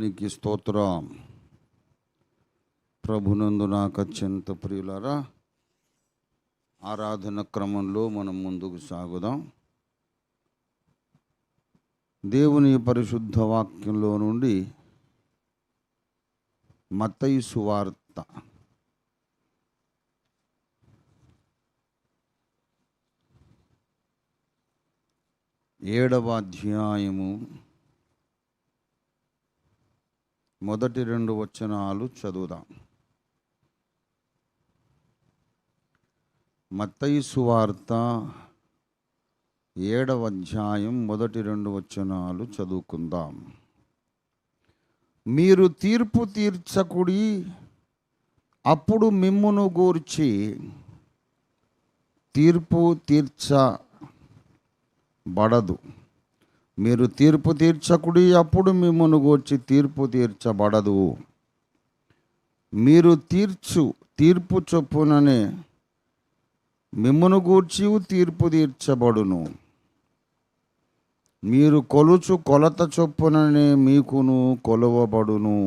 నీకు స్తోత్రం. ప్రభునందు నాకు అత్యంత ప్రియులారా, ఆరాధన క్రమంలో మనం ముందుకు సాగుదాం. దేవుని పరిశుద్ధ వాక్యంలో నుండి మత్తయి సువార్త 7వ అధ్యాయము మొదటి 2 వచనాలు చదువుదాం. మత్తయి సువార్త 7వ అధ్యాయం మొదటి 2 వచనాలు చదువుకుందాం. మీరు తీర్పు తీర్చకుడి, అప్పుడు మిమ్మును గూర్చి తీర్పు తీర్చబడదు. మీరు తీర్పు తీర్చకుడి, అప్పుడు మిమ్మును గూర్చి తీర్పు తీర్చబడదు. మీరు తీర్పు చొప్పుననే మిమ్మును గూర్చి తీర్పు తీర్చబడును. మీరు కొలుచు కొలత చొప్పుననే మీకును కొలవబడును.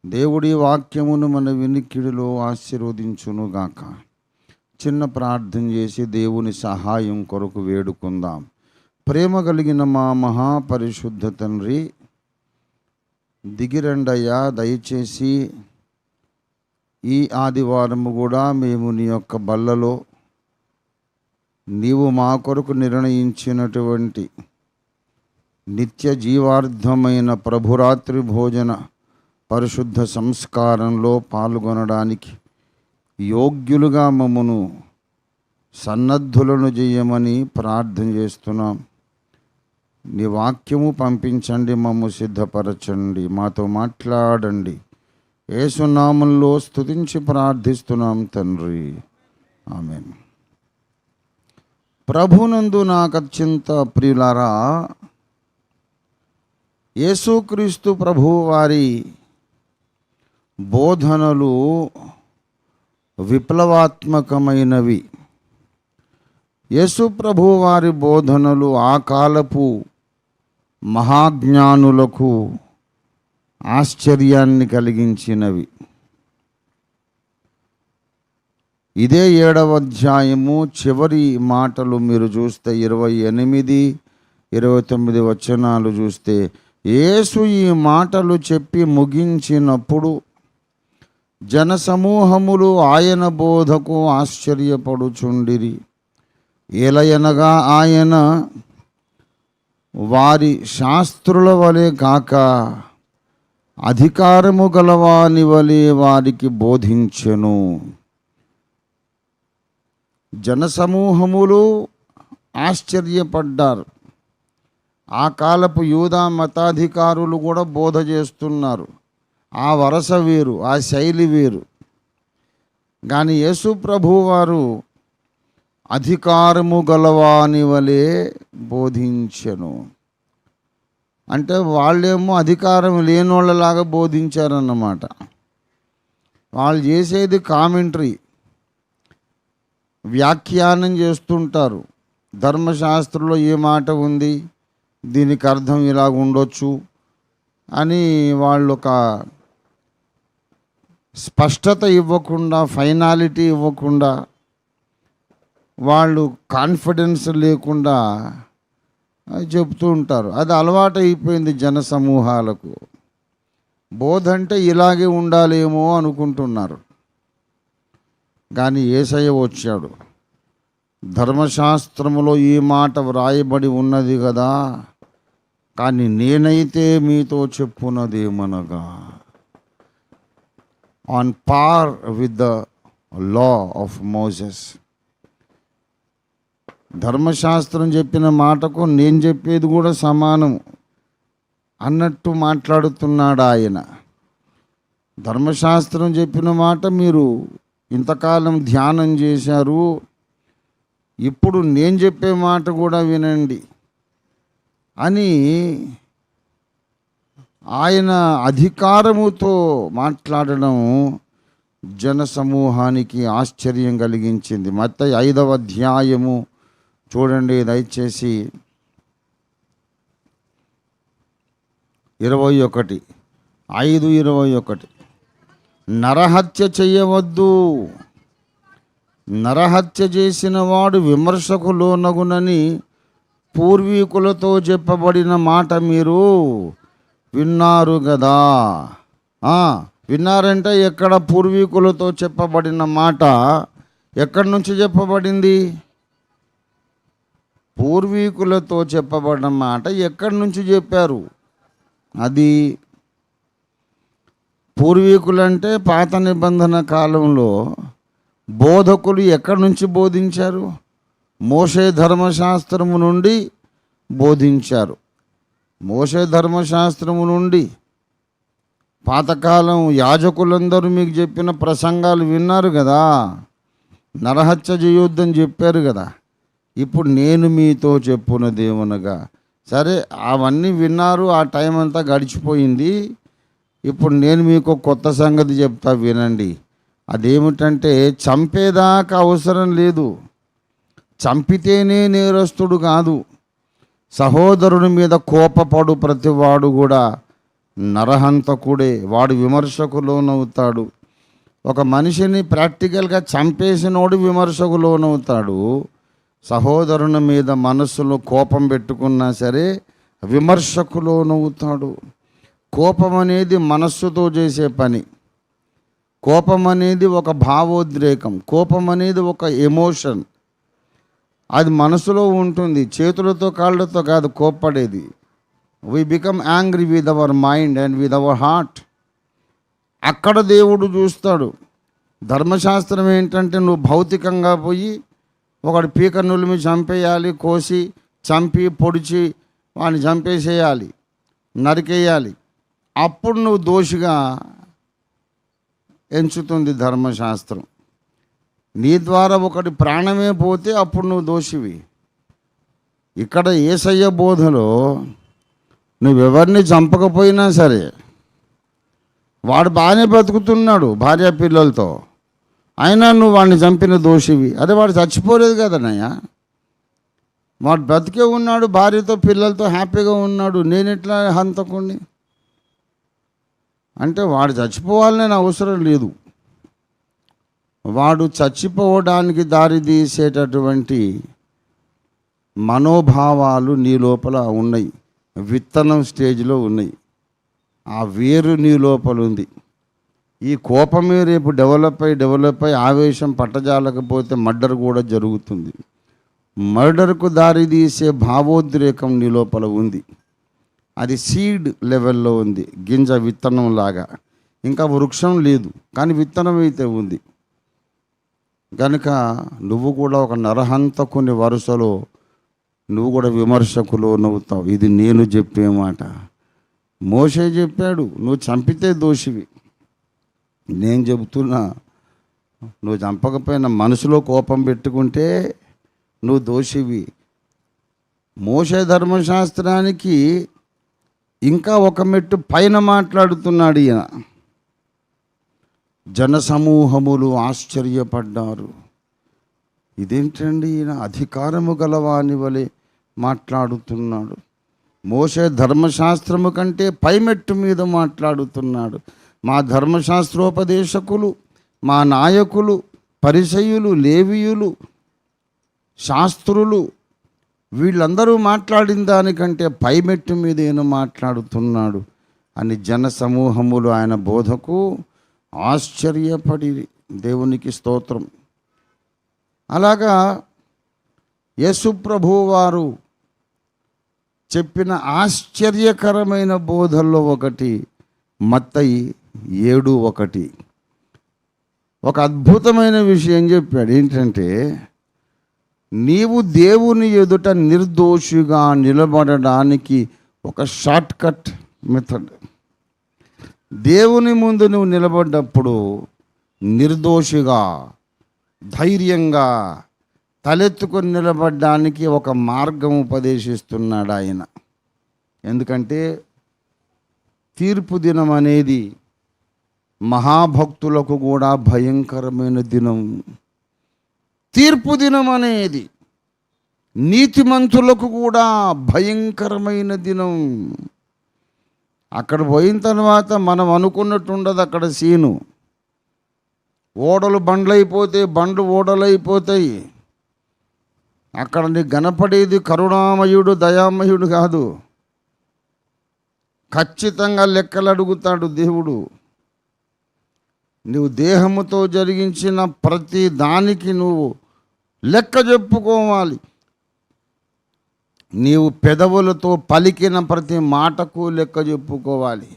దేవుడి వాక్యమును మన వినికిడిలో ఆశీర్వదించునుగాక. చిన్న ప్రార్థన చేసి దేవుని సహాయం కొరకు వేడుకుందాం. ప్రేమ కలిగిన మా మహాపరిశుద్ధ తండ్రి, దిగిరండయ్యా, దయచేసి ఈ ఆదివారము కూడా మేము నీ యొక్క బల్లలో నీవు మా కొరకు నిర్ణయించినటువంటి నిత్య జీవార్థమైన ప్రభురాత్రి భోజన పరిశుద్ధ సంస్కారంలో పాల్గొనడానికి యోగ్యులుగా మమ్మను సన్నద్ధులను చేయమని ప్రార్థన చేస్తున్నాం. నీ వాక్యము పంపించండి, మమ్ము సిద్ధపరచండి, మాతో మాట్లాడండి. యేసు నామములో స్తుతించి ప్రార్థిస్తున్నాం తండ్రి, ఆమేన్. ప్రభునందు నాకు అత్యంత ప్రియులారా, యేసుక్రీస్తు ప్రభువు వారి బోధనలు విప్లవాత్మకమైనవి. యేసు ప్రభువు వారి బోధనలు ఆ కాలపు మహాజ్ఞానులకు ఆశ్చర్యాన్ని కలిగించినవి. ఇదే 7వ అధ్యాయము చివరి మాటలు మీరు చూస్తే 28, 29 వచనాలు చూస్తే, యేసు ఈ మాటలు చెప్పి ముగించినప్పుడు జనసమూహములు ఆయన బోధకు ఆశ్చర్యపడుచుండిరి. ఏలయనగా ఆయన వారి శాస్త్రుల వలె కాక అధికారము గలవాని వలె వారికి బోధించెను. జనసమూహములు ఆశ్చర్యపడ్డారు. ఆ కాలపు యూదా మతాధికారులు కూడా బోధ చేస్తున్నారు. ఆ వరస వేరు, ఆ శైలి వేరు. కానీ యేసు ప్రభువు వారు అధికారము గలవాని వలె బోధించెను. అంటే వాళ్ళేమో అధికారం లేనోళ్ళలాగా బోధించారన్నమాట. వాళ్ళు చేసేది కామెంటరీ, వ్యాఖ్యానం చేస్తుంటారు. ధర్మశాస్త్రంలో ఏ మాట ఉంది, దీనికి అర్థం ఇలాగ ఉండొచ్చు అని వాళ్ళు ఒక స్పష్టత ఇవ్వకుండా, ఫైనాలిటీ ఇవ్వకుండా, వాళ్ళు కాన్ఫిడెన్స్ లేకుండా చెప్తూ ఉంటారు. అది అలవాటు అయిపోయింది జన సమూహాలకు. బోధ అంటే ఇలాగే ఉండాలేమో అనుకుంటున్నారు. కానీ యేసయ్య వచ్చాడు. ధర్మశాస్త్రములో ఈ మాట వ్రాయబడి ఉన్నది కదా, కానీ నేనైతే మీతో చెప్పున్నదేమనగా, on par with the law of Moses. ధర్మశాస్త్రం చెప్పిన మాటకు నేను చెప్పేది కూడా సమానం అన్నట్టు మాట్లాడుతున్నాడు ఆయన. ధర్మశాస్త్రం చెప్పిన మాట మీరు ఇంతకాలం ధ్యానం చేశారు, ఇప్పుడు నేను చెప్పే మాట కూడా వినండి అని ఆయన అధికారముతో మాట్లాడడం జన సమూహానికి ఆశ్చర్యం కలిగించింది. మత్తయి 5వ అధ్యాయము చూడండి దయచేసి. 21 5:21 నరహత్య చెయ్యవద్దు, నరహత్య చేసిన వాడు విమర్శకు లోనగునని పూర్వీకులతో చెప్పబడిన మాట మీరు విన్నారు కదా. విన్నారంటే ఎక్కడ? పూర్వీకులతో చెప్పబడిన మాట ఎక్కడి నుంచి చెప్పబడింది? పూర్వీకులతో చెప్పబడిన మాట ఎక్కడి నుంచి చెప్పారు? అది పూర్వీకులంటే పాత నిబంధన కాలంలో బోధకులు ఎక్కడి నుంచి బోధించారు? మోషే ధర్మశాస్త్రము నుండి బోధించారు. మోషే ధర్మశాస్త్రము నుండి పాతకాలం యాజకులందరూ మీకు చెప్పిన ప్రసంగాలు విన్నారు కదా. నరహత్య చేయొద్దని చెప్పారు కదా. ఇప్పుడు నేను మీతో చెప్పున్నదేమనగా, సరే అవన్నీ విన్నారు, ఆ టైం అంతా గడిచిపోయింది. ఇప్పుడు నేను మీకు కొత్త సంగతి చెప్తా, వినండి. అదేమిటంటే, చంపేదాకా అవసరం లేదు. చంపితేనే నేరస్తుడు కాదు. సహోదరుని మీద కోపపడు ప్రతివాడు కూడా నరహంతకుడే, వాడు విమర్శకు లోనవుతాడు. ఒక మనిషిని ప్రాక్టికల్గా చంపేసినోడు విమర్శకు లోనవుతాడు. సహోదరుని మీద మనస్సులో కోపం పెట్టుకున్నా సరే విమర్శకు లోనవుతాడు. కోపం అనేది మనస్సుతో చేసే పని. కోపం అనేది ఒక భావోద్రేకం. కోపం అనేది ఒక ఎమోషన్. అది మనసులో ఉంటుంది, చేతులతో కాళ్ళతో కాదు కోప్పడేది. we become angry with our mind and with our heart. అక్కడ దేవుడు చూస్తాడు. ధర్మశాస్త్రం ఏంటంటే, నువ్వు భౌతికంగా పోయి ఒకటి పీక నులిమి చంపేయాలి, కోసి చంపి పొడిచి వాడిని చంపేసేయాలి, నరికేయాలి. అప్పుడు నువ్వు దోషిగా ఎంచుతుంది ధర్మశాస్త్రం. నీ ద్వారా ఒకటి ప్రాణమే పోతే అప్పుడు నువ్వు దోషివి. ఇక్కడ యేసయ్య బోధలో నువ్వెవరిని చంపకపోయినా సరే, వాడు బాగానే బతుకుతున్నాడు భార్య పిల్లలతో, అయినా నువ్వు వాడిని చంపిన దోషివి. అదే వాడు చచ్చిపోలేదు కదనయ్యా, వాడు బ్రతికే ఉన్నాడు, భార్యతో పిల్లలతో హ్యాపీగా ఉన్నాడు. నేను ఎట్లా హంతకుణ్ణి అంటే? వాడు చచ్చిపోవాలని అవసరం లేదు. వాడు చచ్చిపోవడానికి దారి తీసేటటువంటి మనోభావాలు నీ లోపల ఉన్నాయి, విత్తనం స్టేజ్లో ఉన్నాయి. ఆ వేరు నీ లోపల ఉంది. ఈ కోపమే రేపు డెవలప్ అయి ఆవేశం పట్టజాలకపోతే మర్డర్ కూడా జరుగుతుంది. మర్డర్కు దారి తీసే భావోద్రేకం నీ లోపల ఉంది. అది సీడ్ లెవెల్లో ఉంది, గింజ విత్తనం లాగా. ఇంకా వృక్షం లేదు కానీ విత్తనం అయితే ఉంది. కనుక నువ్వు కూడా ఒక నరహంతకుని వరుసలో నువ్వు కూడా విమర్శకులు నవ్వుతావు. ఇది నేను చెప్పే మాట. మోషే చెప్పాడు, నువ్వు చంపితే దోషివి. నేను చెబుతున్నా, నువ్వు చంపకపోయినా మనసులో కోపం పెట్టుకుంటే నువ్వు దోషివి. మోషే ధర్మశాస్త్రానికి ఇంకా ఒక మెట్టు పైన మాట్లాడుతున్నాడు ఈయన. జనసమూహములు ఆశ్చర్యపడ్డారు. ఇదేంటండి, ఈయన అధికారము గలవాని వలె మాట్లాడుతున్నాడు. మోషే ధర్మశాస్త్రము కంటే పైమెట్టు మీద మాట్లాడుతున్నాడు. మా ధర్మశాస్త్రోపదేశకులు, మా నాయకులు, పరిసయ్యులు, లేవీయులు, శాస్త్రులు, వీళ్ళందరూ మాట్లాడిన దానికంటే పైమెట్టు మీద ఈయన మాట్లాడుతున్నాడు అని జనసమూహములు ఆయన బోధకు ఆశ్చర్యపడి. దేవునికి స్తోత్రం. అలాగా యేసు ప్రభువు వారు చెప్పిన ఆశ్చర్యకరమైన బోధల్లో ఒకటి మత్తయి 7:1. ఒక అద్భుతమైన విషయం చెప్పాడు. ఏంటంటే, నీవు దేవుని ఎదుట నిర్దోషిగా నిలబడడానికి ఒక షార్ట్ కట్ మెథడ్. దేవుని ముందు నువ్వు నిలబడ్డప్పుడు నిర్దోషిగా ధైర్యంగా తలెత్తుకొని నిలబడ్డానికి ఒక మార్గం ఉపదేశిస్తున్నాడు ఆయన. ఎందుకంటే తీర్పు దినం అనేది మహాభక్తులకు కూడా భయంకరమైన దినం. తీర్పు దినం అనేది నీతిమంతులకు కూడా భయంకరమైన దినం. అక్కడ పోయిన తర్వాత మనం అనుకున్నట్టు ఉండదు అక్కడ సీను. ఓడలు బండ్లైపోతాయి, బండ్లు ఓడలైపోతాయి. అక్కడ నీకు కనపడేది కరుణామయుడు, దయామయుడు కాదు. ఖచ్చితంగా లెక్కలు అడుగుతాడు దేవుడు. నువ్వు దేహముతో జరిగించిన ప్రతి దానికి నువ్వు లెక్క చెప్పుకోవాలి. నీవు పెదవులతో పలికిన ప్రతి మాటకు లెక్క చెప్పుకోవాలి.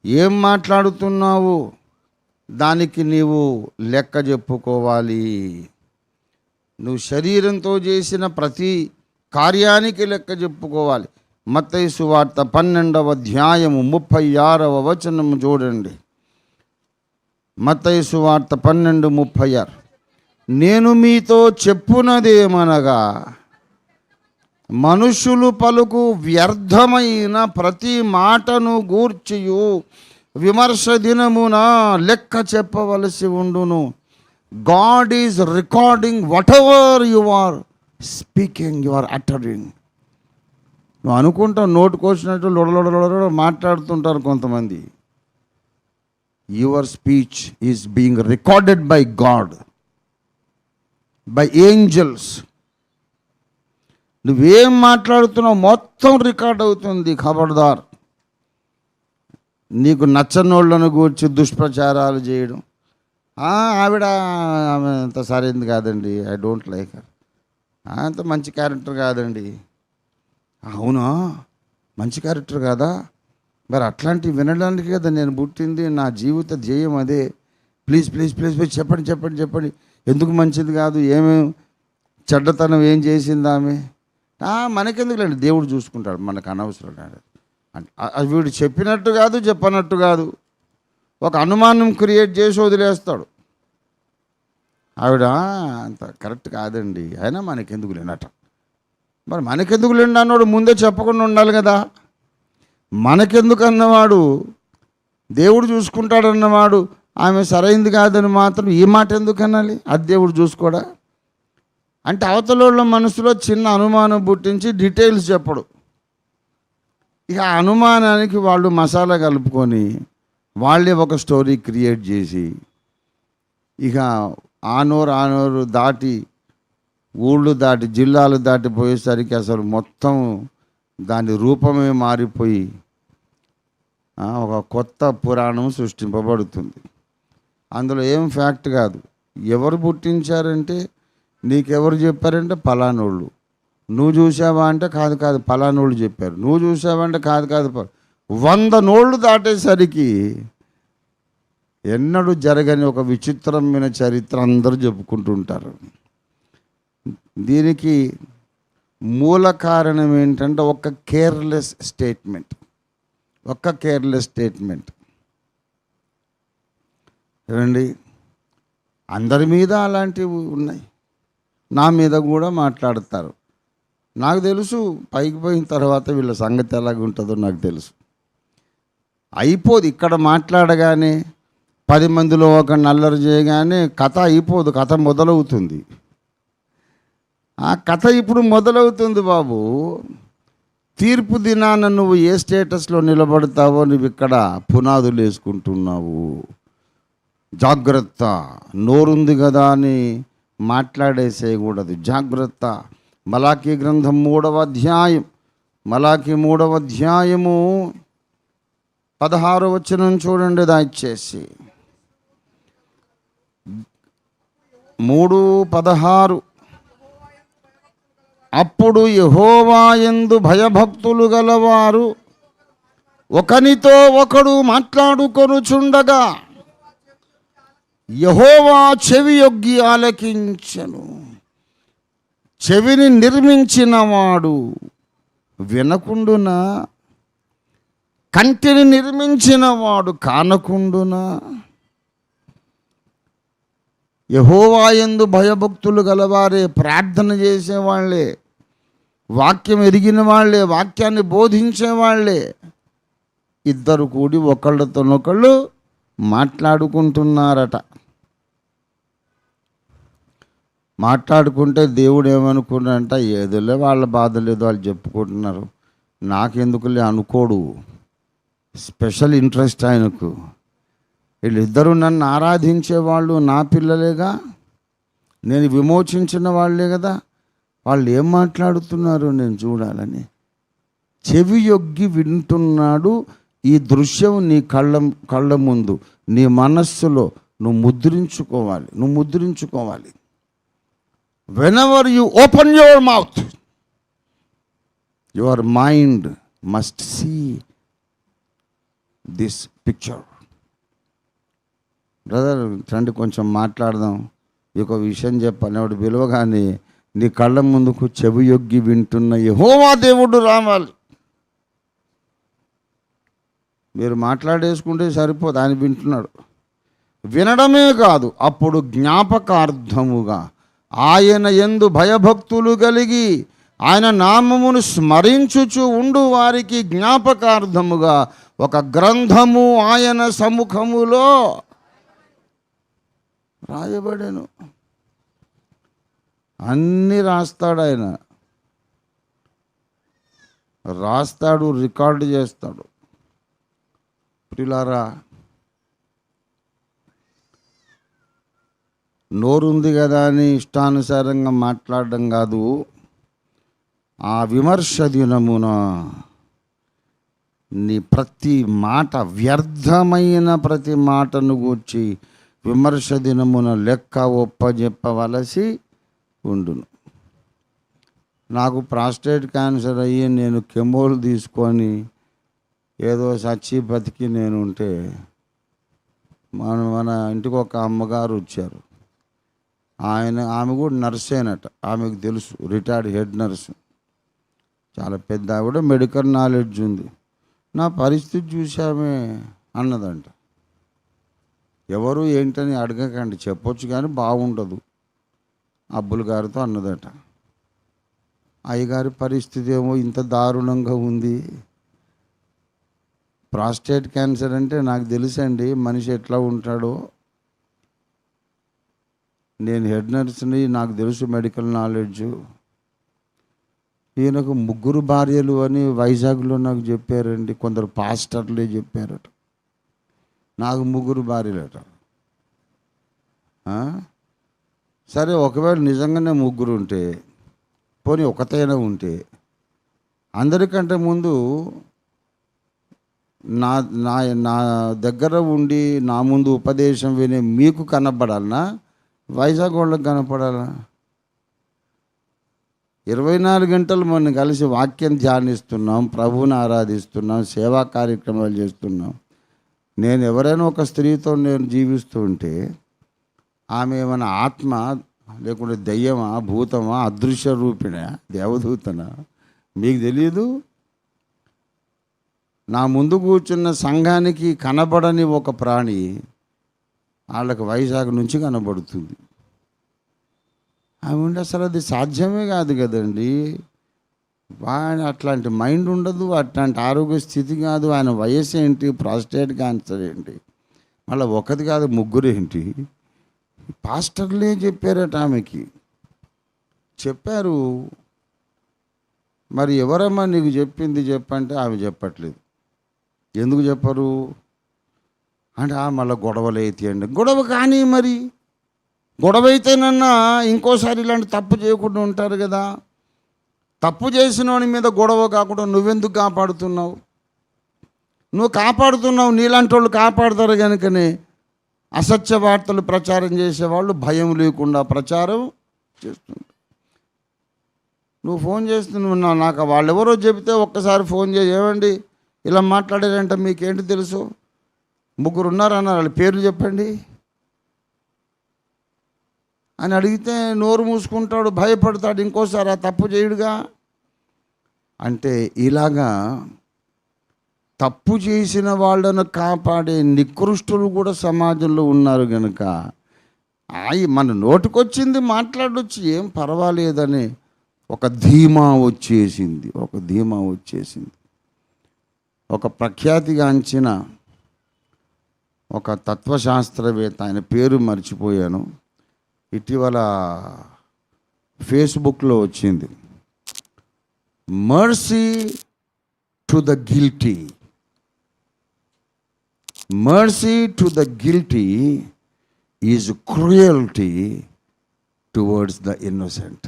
ఏం మాట్లాడుతున్నావు దానికి నీవు లెక్క చెప్పుకోవాలి. నువ్వు శరీరంతో చేసిన ప్రతి కార్యానికి లెక్క చెప్పుకోవాలి. మత్తయి సువార్త 12వ అధ్యాయము 36వ వచనము చూడండి. మత్తయి సువార్త 12:36. నేను మీతో చెప్పునదేమనగా, మనుషులు పలుకు వ్యర్థమైన ప్రతి మాటను గూర్చియు విమర్శ దినమున లెక్క చెప్పవలసి ఉండును. God is recording whatever you are speaking, you are uttering. నువ్వు అనుకుంటావు నోటుకొచ్చినట్టు లొడలొడలొడ మాట్లాడుతుంటారు కొంతమంది. Your speech is being recorded by God, by angels. నువ్వేం మాట్లాడుతున్నావు మొత్తం రికార్డ్ అవుతుంది. ఖబర్దార్. నీకు నచ్చనోళ్ళను గూర్చి దుష్ప్రచారాలు చేయడం, ఆవిడ ఆమె అంత సరైనది కాదండి, ఐ డోంట్ లైక్ హర్, అంత మంచి క్యారెక్టర్ కాదండి. అవునా, మంచి క్యారెక్టర్ కాదా? మరి అట్లాంటివి వినడానికి కదా నేను పుట్టింది, నా జీవిత ధ్యేయం అదే. ప్లీజ్ ప్లీజ్ ప్లీజ్ ప్లీజ్ చెప్పండి చెప్పండి చెప్పండి, ఎందుకు మంచిది కాదు, ఏమేమి చెడ్డతనం ఏం చేసింది ఆమె, మనకెందుకులేండి, దేవుడు చూసుకుంటాడు, మనకు అనవసరం. వీడు చెప్పినట్టు కాదు, చెప్పనట్టు కాదు, ఒక అనుమానం క్రియేట్ చేసి వదిలేస్తాడు. ఆవిడ అంత కరెక్ట్ కాదండి, అయినా మనకెందుకు లేనట. మరి మనకెందుకు లేండి అన్నాడు ముందే చెప్పకుండా ఉండాలి కదా. మనకెందుకు అన్నవాడు, దేవుడు చూసుకుంటాడన్నవాడు ఆమె సరైంది కాదని మాత్రం ఈ మాట ఎందుకు అనాలి? అది దేవుడు చూసుకోడా? అంటే అవతల మనసులో చిన్న అనుమానం పుట్టించి డీటెయిల్స్ చెప్పడు. ఇక ఆ అనుమానానికి వాళ్ళు మసాలా కలుపుకొని వాళ్ళే ఒక స్టోరీ క్రియేట్ చేసి ఇక ఆనోరు దాటి ఊళ్ళు దాటి జిల్లాలు దాటిపోయేసరికి అసలు మొత్తం దాని రూపమే మారిపోయి ఒక కొత్త పురాణం సృష్టింపబడుతుంది. అందులో ఏం ఫ్యాక్ట్ కాదు. ఎవరు పుట్టించారంటే, నీకెవరు చెప్పారంటే పలానోళ్ళు. నువ్వు చూసావా అంటే కాదు కాదు పలానోళ్ళు చెప్పారు. నువ్వు చూసావా అంటే కాదు కాదు 100 నోళ్ళు దాటేసరికి ఎన్నడూ జరగని ఒక విచిత్రమైన చరిత్ర అందరూ చెప్పుకుంటుంటారు. దీనికి మూల కారణం ఏంటంటే ఒక కేర్లెస్ స్టేట్మెంట్. ఏమండి, అందరి మీద అలాంటివి ఉన్నాయి, నా మీద కూడా మాట్లాడతారు. నాకు తెలుసు, పైకి పోయిన తర్వాత వీళ్ళ సంగతి ఎలాగుంటుందో నాకు తెలుసు. అయిపోదు, ఇక్కడ మాట్లాడగానే 10 మందిలో ఒక నల్లరు చేయగానే కథ అయిపోదు, కథ మొదలవుతుంది. ఆ కథ ఇప్పుడు మొదలవుతుంది బాబు. తీర్పు దినాన నువ్వు ఏ స్టేటస్లో నిలబడతావో నువ్వు ఇక్కడ పునాదులు వేసుకుంటున్నావు. జాగ్రత్త. నోరుంది కదా అని మాట్లాడేసేయకూడదు, జాగ్రత్త. మలాకీ గ్రంథం 3వ అధ్యాయం, మలాకీ 3వ అధ్యాయము 16వ వచనం చూడండి. దయచేసి 3:16. అప్పుడు యెహోవా యందు భయభక్తులు గలవారు ఒకనితో ఒకడు మాట్లాడుకొనుచుండగా యెహోవా చెవి యొగ్గి ఆలకించెను. చెవిని నిర్మించినవాడు వినకుండునా? కంటిని నిర్మించినవాడు కానకుండునా? యెహోవా యందు భయభక్తులు గలవారే, ప్రార్థన చేసేవాళ్లే, వాక్యం ఎరిగిన వాళ్ళే, వాక్యాన్ని బోధించేవాళ్లే ఇద్దరు కూడి ఒకళ్ళతోనొకళ్ళు మాట్లాడుకుంటున్నారట. మాట్లాడుకుంటే దేవుడు ఏమనుకున్నాడంట, ఏదోలే వాళ్ళ బాధ లేదో వాళ్ళు చెప్పుకుంటున్నారు, నాకెందుకులే అనుకోడు. స్పెషల్ ఇంట్రెస్ట్ ఆయనకు. వీళ్ళిద్దరూ నన్ను ఆరాధించే వాళ్ళు నా పిల్లలేగా, నేను విమోచించిన వాళ్ళే కదా, వాళ్ళు ఏం మాట్లాడుతున్నారో నేను చూడాలని చెవి యొగ్గి వింటున్నాడు. ఈ దృశ్యం నీ కళ్ళ ముందు, నీ మనస్సులో నువ్వు ముద్రించుకోవాలి. Whenever you open your mouth, your mind must see this picture. Brother రండి కొంచెం మాట్లాడదాం, ఒక విషయం చెప్పాలి. వాడు పిలవగానే నీ కళ్ళ ముందుకు చెవి యొగ్గి వింటున్న యెహోవా దేవుడు రావాలి. మీరు మాట్లాడేసుకుంటే సరిపోదు, ఆయన వింటున్నాడు. వినడమే కాదు, అప్పుడు జ్ఞాపకార్థముగా ఆయన యందు భయభక్తులు కలిగి ఆయన నామమును స్మరించుచు ఉండు వారికి జ్ఞాపకార్థముగా ఒక గ్రంథము ఆయన సముఖములో రాయబడెను. అన్నీ రాస్తాడు ఆయన, రాస్తాడు, రికార్డు చేస్తాడు. ప్రియులారా, నోరుంది కదా అని ఇష్టానుసారంగా మాట్లాడడం కాదు. ఆ విమర్శ దినమున నీ ప్రతి మాట, వ్యర్థమైన ప్రతి మాటను గూర్చి విమర్శ దినమున లెక్క ఒప్పజెప్పవలసి ఉండును. నాకు ప్రాస్టేట్ క్యాన్సర్ అయ్యి నేను కెమోలు తీసుకొని ఏదో సచ్చి బతికి నేను ఉంటే మన ఇంటికి ఒక అమ్మగారు వచ్చారు. ఆమె కూడా నర్సేనట, ఆమెకు తెలుసు, రిటైర్డ్ హెడ్ నర్సు, చాలా పెద్ద ఆవిడ, మెడికల్ నాలెడ్జ్ ఉంది. నా పరిస్థితి చూసామే అన్నదంట. ఎవరు ఏంటని అడగకండి, చెప్పొచ్చు కానీ బాగుండదు. అబ్బుల్ గారితో అన్నదట, అయ్యగారి పరిస్థితి ఏమో ఇంత దారుణంగా ఉంది. ప్రాస్టేట్ క్యాన్సర్ అంటే నాకు తెలుసండి మనిషి ఎట్లా ఉంటాడో. నేను హెడ్ నర్స్ని, నాకు తెలుసు మెడికల్ నాలెడ్జ్. ఈయనకు 3 భార్యలు అని వైజాగ్లో నాకు చెప్పారండి, కొందరు పాస్టర్లే చెప్పారట. నాకు 3 భార్యలట. సరే, ఒకవేళ నిజంగానే 3 ఉంటే, పోనీ ఒకతైనా ఉంటే, అందరికంటే ముందు నా దగ్గర ఉండి నా ముందు ఉపదేశం వినే మీకు కనపడాలనా, వైజాగ్ వాళ్ళకి కనపడాలా? 24 గంటలు మనం కలిసి వాక్యం ధ్యానిస్తున్నాం, ప్రభువుని ఆరాధిస్తున్నాం, సేవా కార్యక్రమాలు చేస్తున్నాం. నేను ఎవరైనా ఒక స్త్రీతో నేను జీవిస్తూ ఉంటే ఆమె ఏమైనా ఆత్మ, లేకుంటే దెయ్యమా, భూతమా, అదృశ్య రూపిణ, దేవదూతనా మీకు తెలియదు. నా ముందు కూర్చున్న సంఘానికి కనబడని ఒక ప్రాణి వాళ్ళకి వైజాగ్ నుంచి కనబడుతుంది. అవి ఉండి అసలు అది సాధ్యమే కాదు కదండి. అట్లాంటి మైండ్ ఉండదు, అట్లాంటి ఆరోగ్య స్థితి కాదు. ఆయన వయసు ఏంటి, ప్రాస్టేట్ క్యాన్సర్ ఏంటి, మళ్ళీ ఒకటి కాదు 3 ఏంటి. పాస్టర్లే చెప్పారట ఆమెకి, చెప్పారు. మరి ఎవరమ్మా నీకు చెప్పింది చెప్పంటే ఆమె చెప్పట్లేదు. ఎందుకు చెప్పరు అంటే మళ్ళీ గొడవలు అవుతాయండి. గొడవ కానీ మరి గొడవ అయితేనన్నా ఇంకోసారి ఇలాంటి తప్పు చేయకుండా ఉంటారు కదా. తప్పు చేసిన వాడి మీద గొడవ కాకుండా నువ్వెందుకు కాపాడుతున్నావు? నువ్వు కాపాడుతున్నావు, నీలాంటి వాళ్ళు కాపాడుతారు కనుకనే అసత్య వార్తలు ప్రచారం చేసేవాళ్ళు భయం లేకుండా ప్రచారం చేస్తుంటారు. నువ్వు ఫోన్ చేస్తున్నావు, నాకు వాళ్ళు ఎవరో చెబితే ఒక్కసారి ఫోన్ చేసి, ఏమండి ఇలా మాట్లాడారంటే మీకేంటి తెలుసు, 3 ఉన్నారన్నారు, వాళ్ళ పేర్లు చెప్పండి అని అడిగితే నోరు మూసుకుంటాడు, భయపడతాడు, ఇంకోసారి ఆ తప్పు చేయడుగా. అంటే ఇలాగా తప్పు చేసిన వాళ్ళను కాపాడే నికృష్టులు కూడా సమాజంలో ఉన్నారు కనుక మన నోటికొచ్చింది మాట్లాడొచ్చు, ఏం పర్వాలేదని ఒక ధీమా వచ్చేసింది. ఒక ప్రఖ్యాతిగాంచిన ఒక తత్వశాస్త్రవేత్త, ఆయన పేరు మర్చిపోయాను, ఇటీవల ఫేస్బుక్లో వచ్చింది, mercy to the guilty. Mercy to the guilty is cruelty towards the innocent.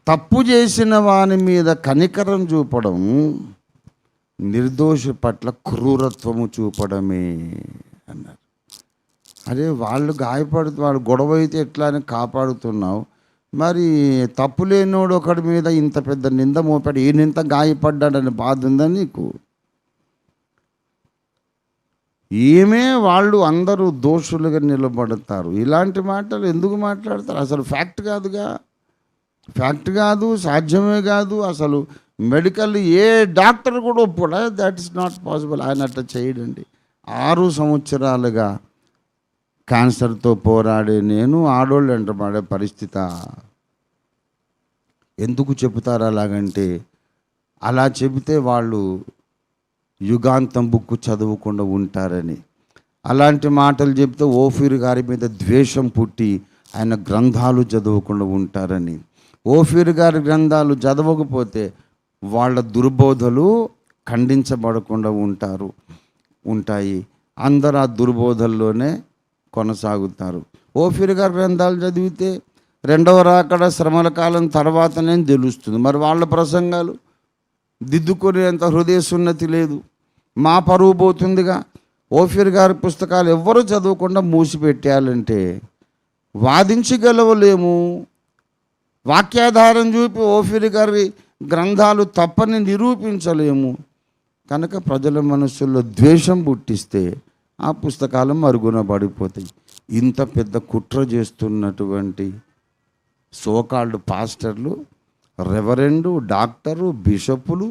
తప్పు చేసిన వాని మీద కనికరం చూపడం నిర్దోషి పట్ల క్రూరత్వము చూపడమే అన్నారు. అదే వాళ్ళు వాళ్ళు గొడవ అయితే ఎట్లా అని కాపాడుతున్నావు, మరి తప్పు లేనోడు ఒకడి మీద ఇంత పెద్ద నింద మోపాడు, ఈయనింత గాయపడ్డాడని బాధ ఉందా నీకు? ఏమే వాళ్ళు అందరూ దోషులుగా నిలబడతారు. ఇలాంటి మాటలు ఎందుకు మాట్లాడతారు? అసలు ఫ్యాక్ట్ కాదు, సాధ్యమే కాదు. అసలు మెడికల్ ఏ డాక్టర్ కూడా ఒప్పుడా, దట్ ఈస్ నాట్ పాసిబుల్. ఆయన అట్లా చేయడండి. 6 సంవత్సరాలుగా క్యాన్సర్తో పోరాడే నేను ఆడోళ్ళు వెంటబడే పరిస్థితి. ఎందుకు చెబుతారు అలాగంటే, అలా చెబితే వాళ్ళు యుగాంతం బుక్కు చదవకుండా ఉంటారని. అలాంటి మాటలు చెబితే ఓఫీర్ గారి మీద ద్వేషం పుట్టి ఆయన గ్రంథాలు చదవకుండా ఉంటారని. ఓఫీర్ గారి గ్రంథాలు చదవకపోతే వాళ్ళ దుర్బోధలు ఖండించబడకుండా ఉంటాయి. అందరూ ఆ దుర్బోధల్లోనే కొనసాగుతారు. ఓఫీర్ గారి గ్రంథాలు చదివితే రెండవ రాకడ శ్రమల కాలం తర్వాతనే తెలుస్తుంది. మరి వాళ్ళ ప్రసంగాలు దిద్దుకునేంత హృదయ సున్నతి లేదు. మా పరువు పోతుందిగా. ఓఫీర్ గారి పుస్తకాలు ఎవ్వరూ చదవకుండా మూసిపెట్టాలంటే వాదించి గెలవలేము. వాక్యాధారం చూపి ఓఫీర్ గారి గ్రంథాలు తప్పని నిరూపించలేము. కనుక ప్రజల మనస్సుల్లో ద్వేషం పుట్టిస్తే ఆ పుస్తకాలు మరుగున పడిపోతాయి. ఇంత పెద్ద కుట్ర చేస్తున్నటువంటి సోకాల్డ్ పాస్టర్లు, రెవరెండు, డాక్టరు, బిషపులు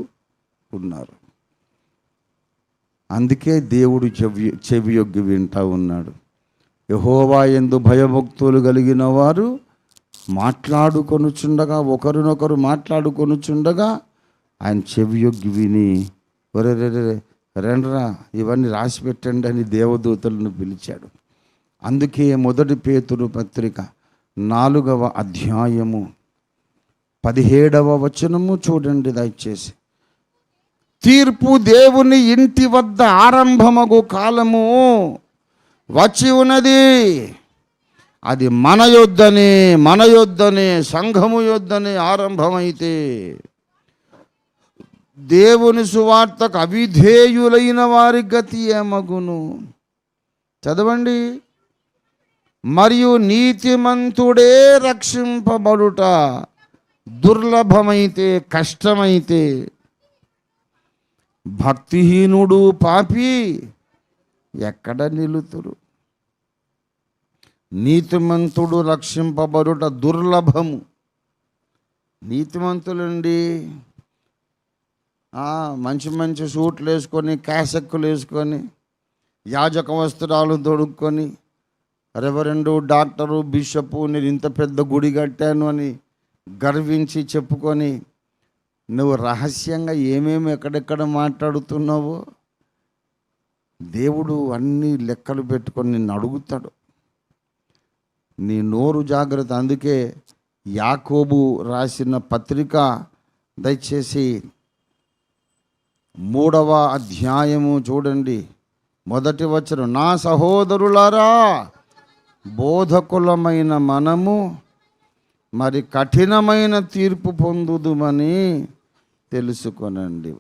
ఉన్నారు. అందుకే దేవుడు చెవియొగ్గి వింటా ఉన్నాడు. యెహోవా యందు భయభక్తులు కలిగిన వారు మాట్లాడుకొనుచుండగా, ఒకరినొకరు మాట్లాడుకొనుచుండగా ఆయన చెవియొగ్గి విని, ఒరే రెండ్రా ఇవన్నీ రాసి పెట్టండి అని దేవదూతలను పిలిచాడు. అందుకే 1 పేతురు పత్రిక 4వ అధ్యాయము 17వ వచనము చూడండి దయచేసి. తీర్పు దేవుని ఇంటి వద్ద ఆరంభమగు కాలము వచ్చి ఉన్నది. అది మన యొద్దనే సంఘము యొద్దనే ఆరంభమైతే దేవుని సువార్తకు అవిధేయులైన వారి గతి ఏమగును? చదవండి. మరియు నీతిమంతుడే రక్షింపబడుట దుర్లభమైతే, కష్టమైతే, భక్తిహీనుడు పాపి ఎక్కడ నిలుతురు? నీతిమంతుడు రక్షింపబడుట దుర్లభము. నీతిమంతులండి మంచి సూట్లు వేసుకొని, క్యాసెక్కులు వేసుకొని, యాజక వస్త్రాలు తొడుక్కొని, రెవరెండు, డాక్టరు, బిషపు నేను ఇంత పెద్ద గుడి కట్టాను అని గర్వించి చెప్పుకొని, నువ్వు రహస్యంగా ఏమేమి ఎక్కడెక్కడ మాట్లాడుతున్నావో దేవుడు అన్ని లెక్కలు పెట్టుకొని నిన్ను అడుగుతాడు. నీ నోరు జాగ్రత్త. అందుకే యాకోబు రాసిన పత్రిక దయచేసి 3వ అధ్యాయము చూడండి, 1వ వచనం. నా సహోదరులారా, బోధకులమైన మనము మరి కఠినమైన తీర్పు పొందుదుమని తెలుసుకొనండి.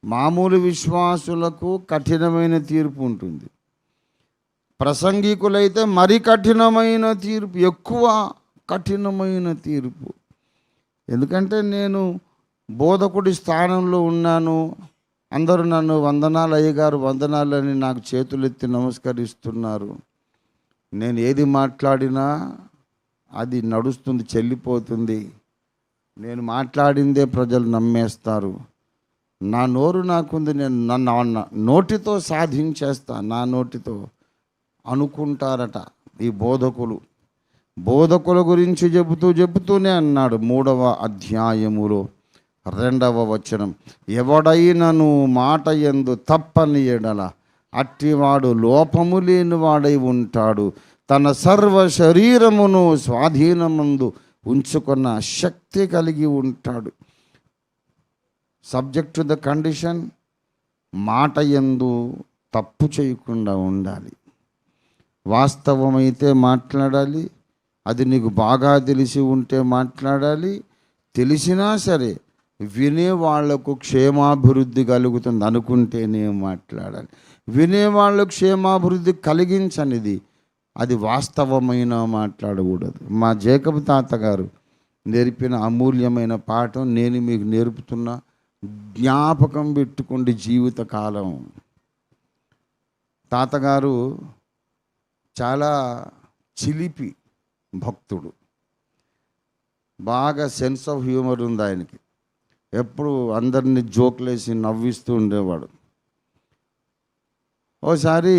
మామూలు విశ్వాసులకు కఠినమైన తీర్పు ఉంటుంది. ప్రసంగికులైతే మరి కఠినమైన తీర్పు, ఎక్కువ కఠినమైన తీర్పు. ఎందుకంటే నేను బోధకుడి స్థానంలో ఉన్నాను. అందరూ నన్ను వందనాలు అయ్యగారు, వందనాలని నాకు చేతులెత్తి నమస్కరిస్తున్నారు. నేను ఏది మాట్లాడినా అది నడుస్తుంది, చెల్లిపోతుంది. నేను మాట్లాడిందే ప్రజలు నమ్మేస్తారు. నా నోరు నాకుంది, నేను నన్ను నోటితో సాధించేస్తా, నా నోటితో అనుకుంటారట ఈ బోధకుల గురించి చెబుతూనే అన్నాడు 3వ అధ్యాయములో 2వ వచనం. ఎవడైనను మాట యందు తప్పని ఎడల అట్టివాడు లోపము లేని వాడై ఉంటాడు. తన సర్వ శరీరమును స్వాధీనమందు ఉంచుకున్న శక్తి కలిగి ఉంటాడు. సబ్జెక్ట్ టు ద కండిషన్, మాట యందు తప్పు చేయకుండా ఉండాలి. వాస్తవమైతే మాట్లాడాలి. అది నీకు బాగా తెలిసి ఉంటే మాట్లాడాలి. తెలిసినా సరే వినేవాళ్లకు క్షేమాభివృద్ధి కలుగుతుంది అనుకుంటేనే మాట్లాడాలి. వినేవాళ్ళకు క్షేమాభివృద్ధి కలిగించనిది అది వాస్తవమైన మాట్లాడకూడదు. మా జేకబ్ తాతగారు నేర్పిన అమూల్యమైన పాఠం నేను మీకు నేర్పుతున్నా. జ్ఞాపకం పెట్టుకోండి జీవితకాలం. తాతగారు చాలా చిలిపి భక్తుడు. బాగా సెన్స్ ఆఫ్ హ్యూమర్ ఉంది ఆయనకి. ఎప్పుడు అందరినీ జోక్లేసి నవ్విస్తూ ఉండేవాడు. ఓసారి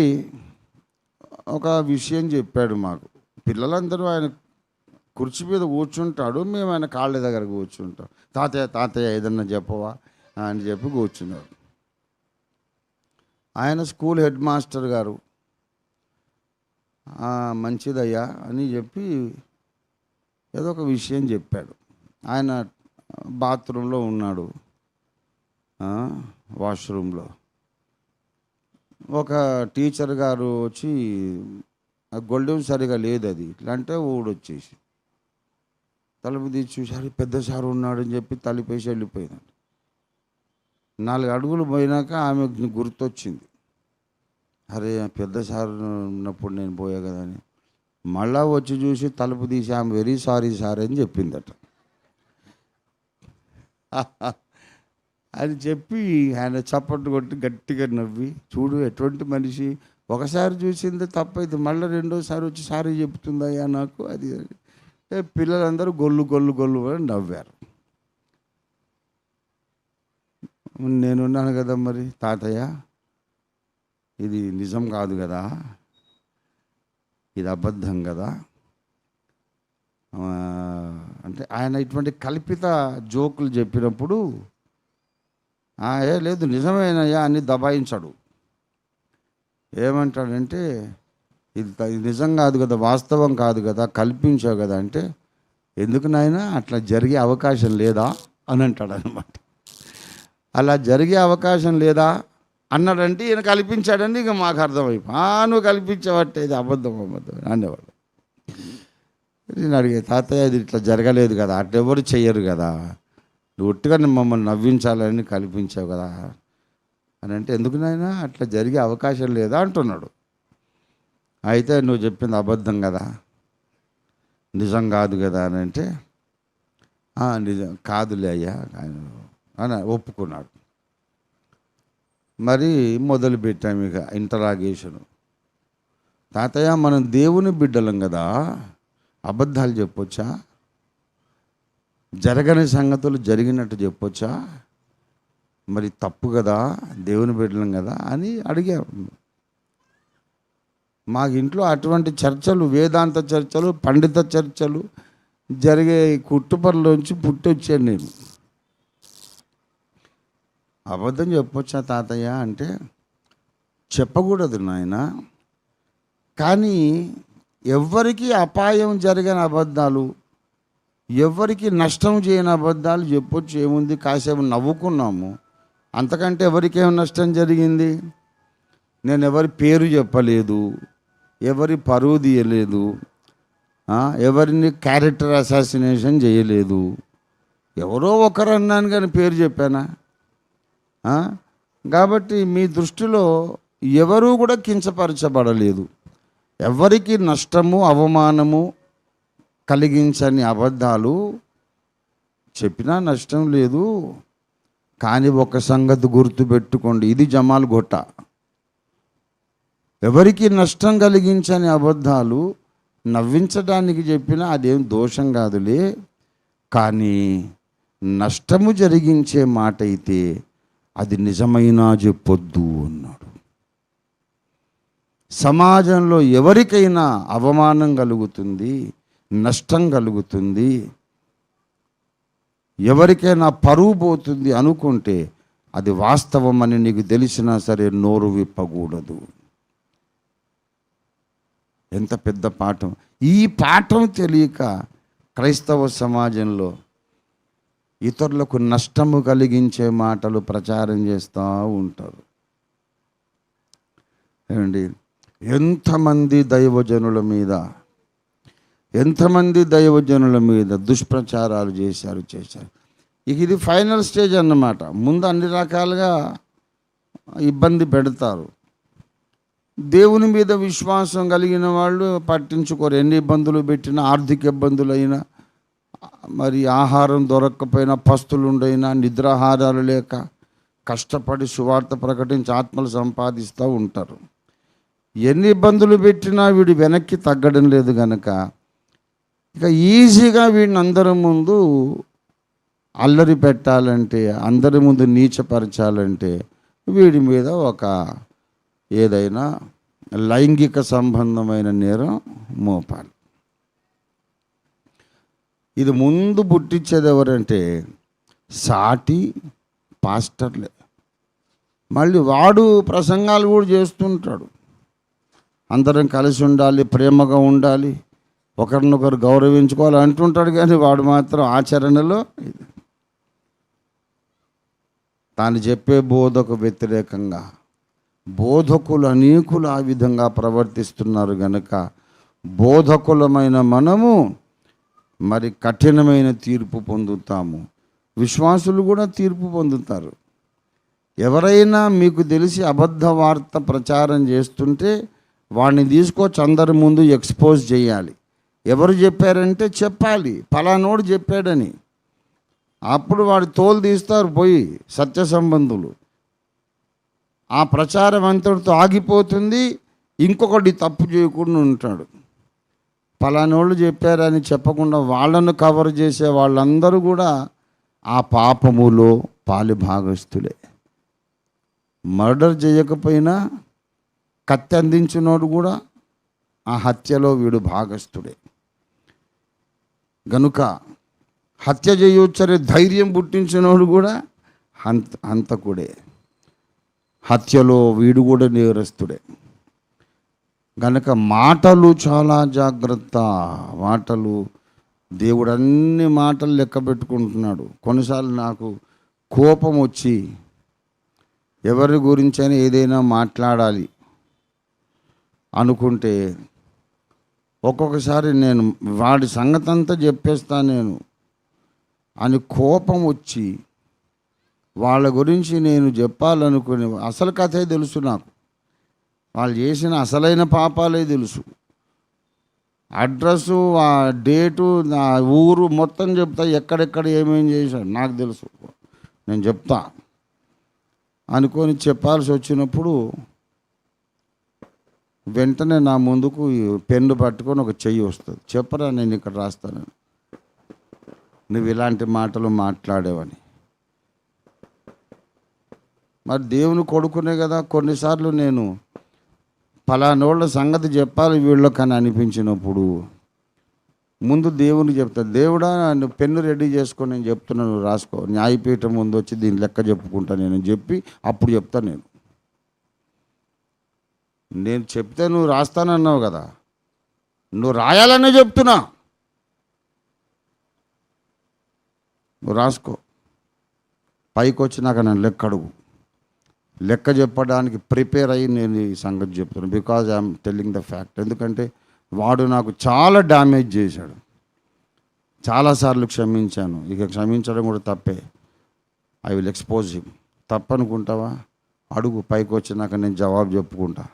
ఒక విషయం చెప్పాడు మాకు. పిల్లలందరూ ఆయన కుర్చీ మీద కూర్చుంటాడు, మేము ఆయన కాళ్ళ దగ్గర కూర్చుంటాం. తాతయ్య తాతయ్య ఏదన్నా చెప్పవా అని చెప్పి కూర్చున్నాడు. ఆయన స్కూల్ హెడ్ మాస్టర్ గారు మంచిదయ్యా అని చెప్పి ఏదో ఒక విషయం చెప్పాడు. ఆయన బాత్రూంలో ఉన్నాడు, వాష్రూమ్లో. ఒక టీచర్ గారు వచ్చి గొళ్ళెం సరిగా లేదు, అది ఇట్లా అంటే ఊడొచ్చేసి తలుపు తీసి చూసారు, పెద్ద సారు ఉన్నాడని చెప్పి తలుపేసి వెళ్ళిపోయినాడు. 4 అడుగులు పోయినాక ఆమెకు గుర్తొచ్చింది, అరే పెద్ద సార్ ఉన్నప్పుడు నేను పోయా కదా అని. మళ్ళా వచ్చి చూసి తలుపు తీసి ఆమె వెరీ సారీ సార్ అని చెప్పిందట. అని చెప్పి ఆయన చప్పట్లు కొట్టి గట్టిగా నవ్వి, చూడు ఎటువంటి మనిషి, ఒకసారి చూసింది తప్పైతే మళ్ళీ రెండోసారి వచ్చి సారీ చెప్తుందయ్యా నాకు అది. పిల్లలందరూ గొల్లు గొల్లు గొల్లు అని నవ్వారు. నేనున్నాను కదా మరి, తాతయ్య ఇది నిజం కాదు కదా, ఇది అబద్ధం కదా అంటే ఆయన ఇటువంటి కల్పిత జోకులు చెప్పినప్పుడు ఏ లేదు నిజమేనయ్యా అని దబాయించాడు. ఏమంటాడంటే ఇది నిజం కాదు కదా, వాస్తవం కాదు కదా, కల్పించావు కదా అంటే, ఎందుకు నాయనా అట్లా జరిగే అవకాశం లేదా అని అంటాడు అనమాట. అలా జరిగే అవకాశం లేదా అన్నాడంటే ఈయన కల్పించాడని ఇక మాకు అర్థమైపో, నువ్వు కల్పించావట్టే ఇది అబద్ధం అనేవాడు. నేను అడిగే, తాతయ్య ఇది ఇట్లా జరగలేదు కదా, అట్టెవరు చెయ్యరు కదా, నువ్వు ఒట్టుగా మమ్మల్ని నవ్వించాలని కల్పించావు కదా అని అంటే, ఎందుకు నాయనా అట్లా జరిగే అవకాశం లేదా అంటున్నాడు. అయితే నువ్వు చెప్పింది అబద్ధం కదా, నిజం కాదు కదా అని అంటే, నిజం కాదులే అయ్యా అని ఒప్పుకున్నాడు. మరి మొదలుపెట్టాము ఇక ఇంటరాగేషను. తాతయ్య మనం దేవుని బిడ్డలం కదా, అబద్ధాలు చెప్పొచ్చా, జరగని సంగతులు జరిగినట్టు చెప్పొచ్చా, మరి తప్పు కదా, దేవుని బిడ్డలం కదా అని అడిగాం. మాకు ఇంట్లో అటువంటి చర్చలు, వేదాంత చర్చలు, పండిత చర్చలు జరిగే కుట్టుపరలోంచి పుట్టొచ్చాను నేను. అబద్ధం చెప్పొచ్చా తాతయ్య అంటే, చెప్పకూడదు నాయన, కానీ ఎవ్వరికి అపాయం జరిగిన అబద్ధాలు, ఎవరికి నష్టం చేయని అబద్ధాలు చెప్పొచ్చు. ఏముంది, కాసేపు నవ్వుకున్నాము, అంతకంటే ఎవరికేం నష్టం జరిగింది? నేను ఎవరి పేరు చెప్పలేదు, ఎవరి పరువు తీయలేదు, ఎవరిని క్యారెక్టర్ అసాసినేషన్ చేయలేదు. ఎవరో ఒకరు అన్నాను కానీ పేరు చెప్పానా? కాబట్టి మీ దృష్టిలో ఎవరూ కూడా కించపరచబడలేదు. ఎవరికి నష్టము అవమానము కలిగించని అబద్ధాలు చెప్పినా నష్టం లేదు. కానీ ఒక సంగతి గుర్తుపెట్టుకోండి, ఇది జమాల్ గొట్ట. ఎవరికి నష్టం కలిగించని అబద్ధాలు నవ్వించడానికి చెప్పినా అదేం దోషం కాదులే, కానీ నష్టము జరిగించే మాట అయితే అది నిజమైనా చెప్పొద్దు అన్నాడు. సమాజంలో ఎవరికైనా అవమానం కలుగుతుంది, నష్టం కలుగుతుంది, ఎవరికైనా పరువు పోతుంది అనుకుంటే అది వాస్తవం అని నీకు తెలిసినా సరే నోరు విప్పకూడదు. ఎంత పెద్ద పాఠం! ఈ పాఠం తెలియక క్రైస్తవ సమాజంలో ఇతరులకు నష్టము కలిగించే మాటలు ప్రచారం చేస్తూ ఉంటారు. ఏమండి, ఎంతమంది దైవజనుల మీద దుష్ప్రచారాలు చేశారు. ఇక ఇది ఫైనల్ స్టేజ్ అన్నమాట. ముందు అన్ని రకాలుగా ఇబ్బంది పెడతారు. దేవుని మీద విశ్వాసం కలిగిన వాళ్ళు పట్టించుకోరు. ఎన్ని ఇబ్బందులు పెట్టినా, ఆర్థిక ఇబ్బందులైనా, మరి ఆహారం దొరక్కపోయినా, పస్తులుండైనా, నిద్రాహారాలు లేక కష్టపడి సువార్త ప్రకటించి ఆత్మలు సంపాదిస్తూ ఉంటారు. ఎన్ని ఇబ్బందులు పెట్టినా వీడు వెనక్కి తగ్గడం లేదు కనుక ఇక ఈజీగా వీడిని అందరి ముందు అల్లరి పెట్టాలంటే, అందరి ముందు నీచపరచాలంటే వీడి మీద ఒక ఏదైనా లైంగిక సంబంధమైన నేరం మోపాలి. ఇది ముందు పుట్టించేది ఎవరంటే సాటి పాస్టర్లే. మళ్ళీ వాడు ప్రసంగాలు కూడా చేస్తుంటాడు. అందరం కలిసి ఉండాలి, ప్రేమగా ఉండాలి, ఒకరినొకరు గౌరవించుకోవాలి అంటుంటాడు. కానీ వాడు మాత్రం ఆచరణలో తాను చెప్పే బోధకు వ్యతిరేకంగా బోధకులు అనేకులు ఆ విధంగా ప్రవర్తిస్తున్నారు గనుక బోధకులమైన మనము మరి కఠినమైన తీర్పు పొందుతాము. విశ్వాసులు కూడా తీర్పు పొందుతారు. ఎవరైనా మీకు తెలిసి అబద్ధ వార్త ప్రచారం చేస్తుంటే వాడిని తీసుకొచ్చి అందరి ముందు ఎక్స్పోజ్ చేయాలి. ఎవరు చెప్పారంటే చెప్పాలి, ఫలానోడు చెప్పాడని. అప్పుడు వాడు తోలు తీస్తారు పోయి సత్య సంబంధులు. ఆ ప్రచారం అంతటితో ఆగిపోతుంది. ఇంకొకటి తప్పు చేయకుండా ఉంటాడు. ఫలానోళ్ళు చెప్పారని చెప్పకుండా వాళ్ళను కవర్ చేసే వాళ్ళందరూ కూడా ఆ పాపములో పాలిభాగస్తులే. మర్డర్ చేయకపోయినా కత్తి అందించినోడు కూడా ఆ హత్యలో వీడు భాగస్తుడే. గనుక హత్య చేయొచ్చనే ధైర్యం పుట్టించినోడు కూడా హంతకుడే. హత్యలో వీడు కూడా నేరస్తుడే. గనక మాటలు చాలా జాగ్రత్త. మాటలు దేవుడు అన్ని మాటలు లెక్క పెట్టుకుంటున్నాడు. కొన్నిసార్లు నాకు కోపం వచ్చి ఎవరి గురించైనా ఏదైనా మాట్లాడాలి అనుకుంటే ఒక్కొక్కసారి నేను వాడి సంగతి అంతా చెప్పేస్తాను నేను అని కోపం వచ్చి వాళ్ళ గురించి నేను చెప్పాలనుకునే అసలు కథే తెలుసు నాకు. వాళ్ళు చేసిన అసలైన పాపాలే తెలుసు. అడ్రస్సు, ఆ డేటు, ఆ ఊరు మొత్తం చెప్తా. ఎక్కడెక్కడ ఏమేం చేశాడు నాకు తెలుసు. నేను చెప్తా అనుకొని చెప్పాల్సి వచ్చినప్పుడు వెంటనే నా ముందుకు పెన్ను పట్టుకొని ఒక చెయ్యి వస్తుంది. చెప్పరా, నేను ఇక్కడ రాస్తాను, నువ్వు ఇలాంటి మాటలు మాట్లాడేవని. మరి దేవుని కొడుకునే కదా. కొన్నిసార్లు నేను ఫలానోళ్ళ సంగతి చెప్పాలి వీళ్ళకని అనిపించినప్పుడు ముందు దేవుని చెప్తాను. దేవుడా, నువ్వు పెన్ను రెడీ చేసుకొని నేను చెప్తున్నాను, నువ్వు రాసుకో. న్యాయపీఠం ముందు వచ్చి దీని లెక్క చెప్పుకుంటా నేను చెప్పి అప్పుడు చెప్తాను. నేను చెప్తే నువ్వు రాస్తానన్నావు కదా, నువ్వు రాయాలనే చెప్తున్నా, నువ్వు రాసుకో. పైకి వచ్చినాక నన్ను లెక్క అడుగు. లెక్క చెప్పడానికి ప్రిపేర్ అయ్యి నేను ఈ సంగతి చెప్తున్నాను. Because I'm telling the fact. ఎందుకంటే వాడు నాకు చాలా డ్యామేజ్ చేశాడు. చాలాసార్లు క్షమించాను. ఇక క్షమించడం కూడా తప్పే. I will expose him. తప్పనుకుంటావా, అడుగు, పైకి వచ్చినాక నేను జవాబు చెప్పుకుంటా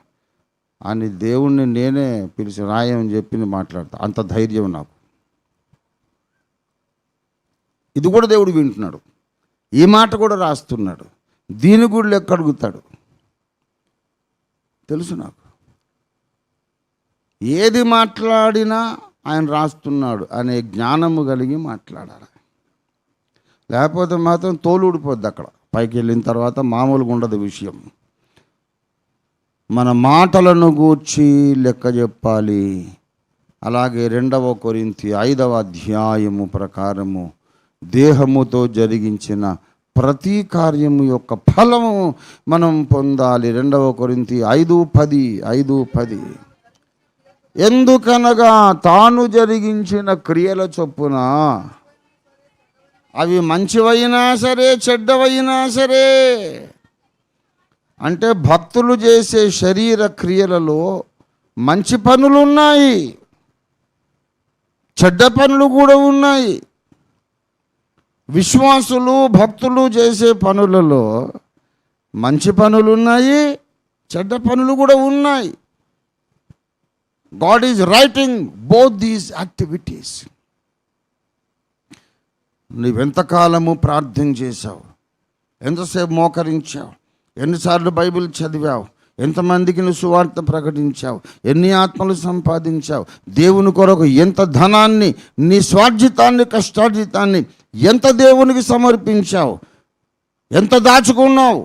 అని దేవుణ్ణి నేనే పిలిచి రాయమని చెప్పి మాట్లాడతా. అంత ధైర్యం నాకు. ఇది కూడా దేవుడు వింటున్నాడు. ఈ మాట కూడా రాస్తున్నాడు. దీని కూడా లెక్క అడుగుతాడు. తెలుసు నాకు. ఏది మాట్లాడినా ఆయన రాస్తున్నాడు అనే జ్ఞానము కలిగి మాట్లాడాలి. లేకపోతే మాత్రం తోలు ఊడిపోద్ది. అక్కడ పైకి వెళ్ళిన తర్వాత మామూలుగా ఉండదు విషయం. మన మాటలను గూర్చి లెక్క చెప్పాలి. అలాగే 2వ కొరింథీ 5వ అధ్యాయము ప్రకారము దేహముతో జరిగించిన ప్రతి కార్యము యొక్క ఫలము మనం పొందాలి. 2వ కొరింథీ 5:10 ఎందుకనగా తాను జరిగించిన క్రియల చొప్పున అవి మంచివైనా సరే చెడ్డవైనా సరే అంటే భక్తులు చేసే శరీర క్రియలలో మంచి పనులు ఉన్నాయి, చెడ్డ పనులు కూడా ఉన్నాయి. విశ్వాసులు భక్తులు చేసే పనులలో మంచి పనులు ఉన్నాయి, చెడ్డ పనులు కూడా ఉన్నాయి. God is writing both these activities. నువ్వెంతకాలము ప్రార్థన చేశావు, ఎంతసేపు మోకరించావు, ఎన్నిసార్లు బైబిల్ చదివావు, ఎంతమందికి నువ్వు సువార్త ప్రకటించావు, ఎన్ని ఆత్మలు సంపాదించావు, దేవుని కొరకు ఎంత ధనాన్ని, నీ స్వార్జితాన్ని, కష్టార్జితాన్ని ఎంత దేవునికి సమర్పించావు, ఎంత దాచుకున్నావు,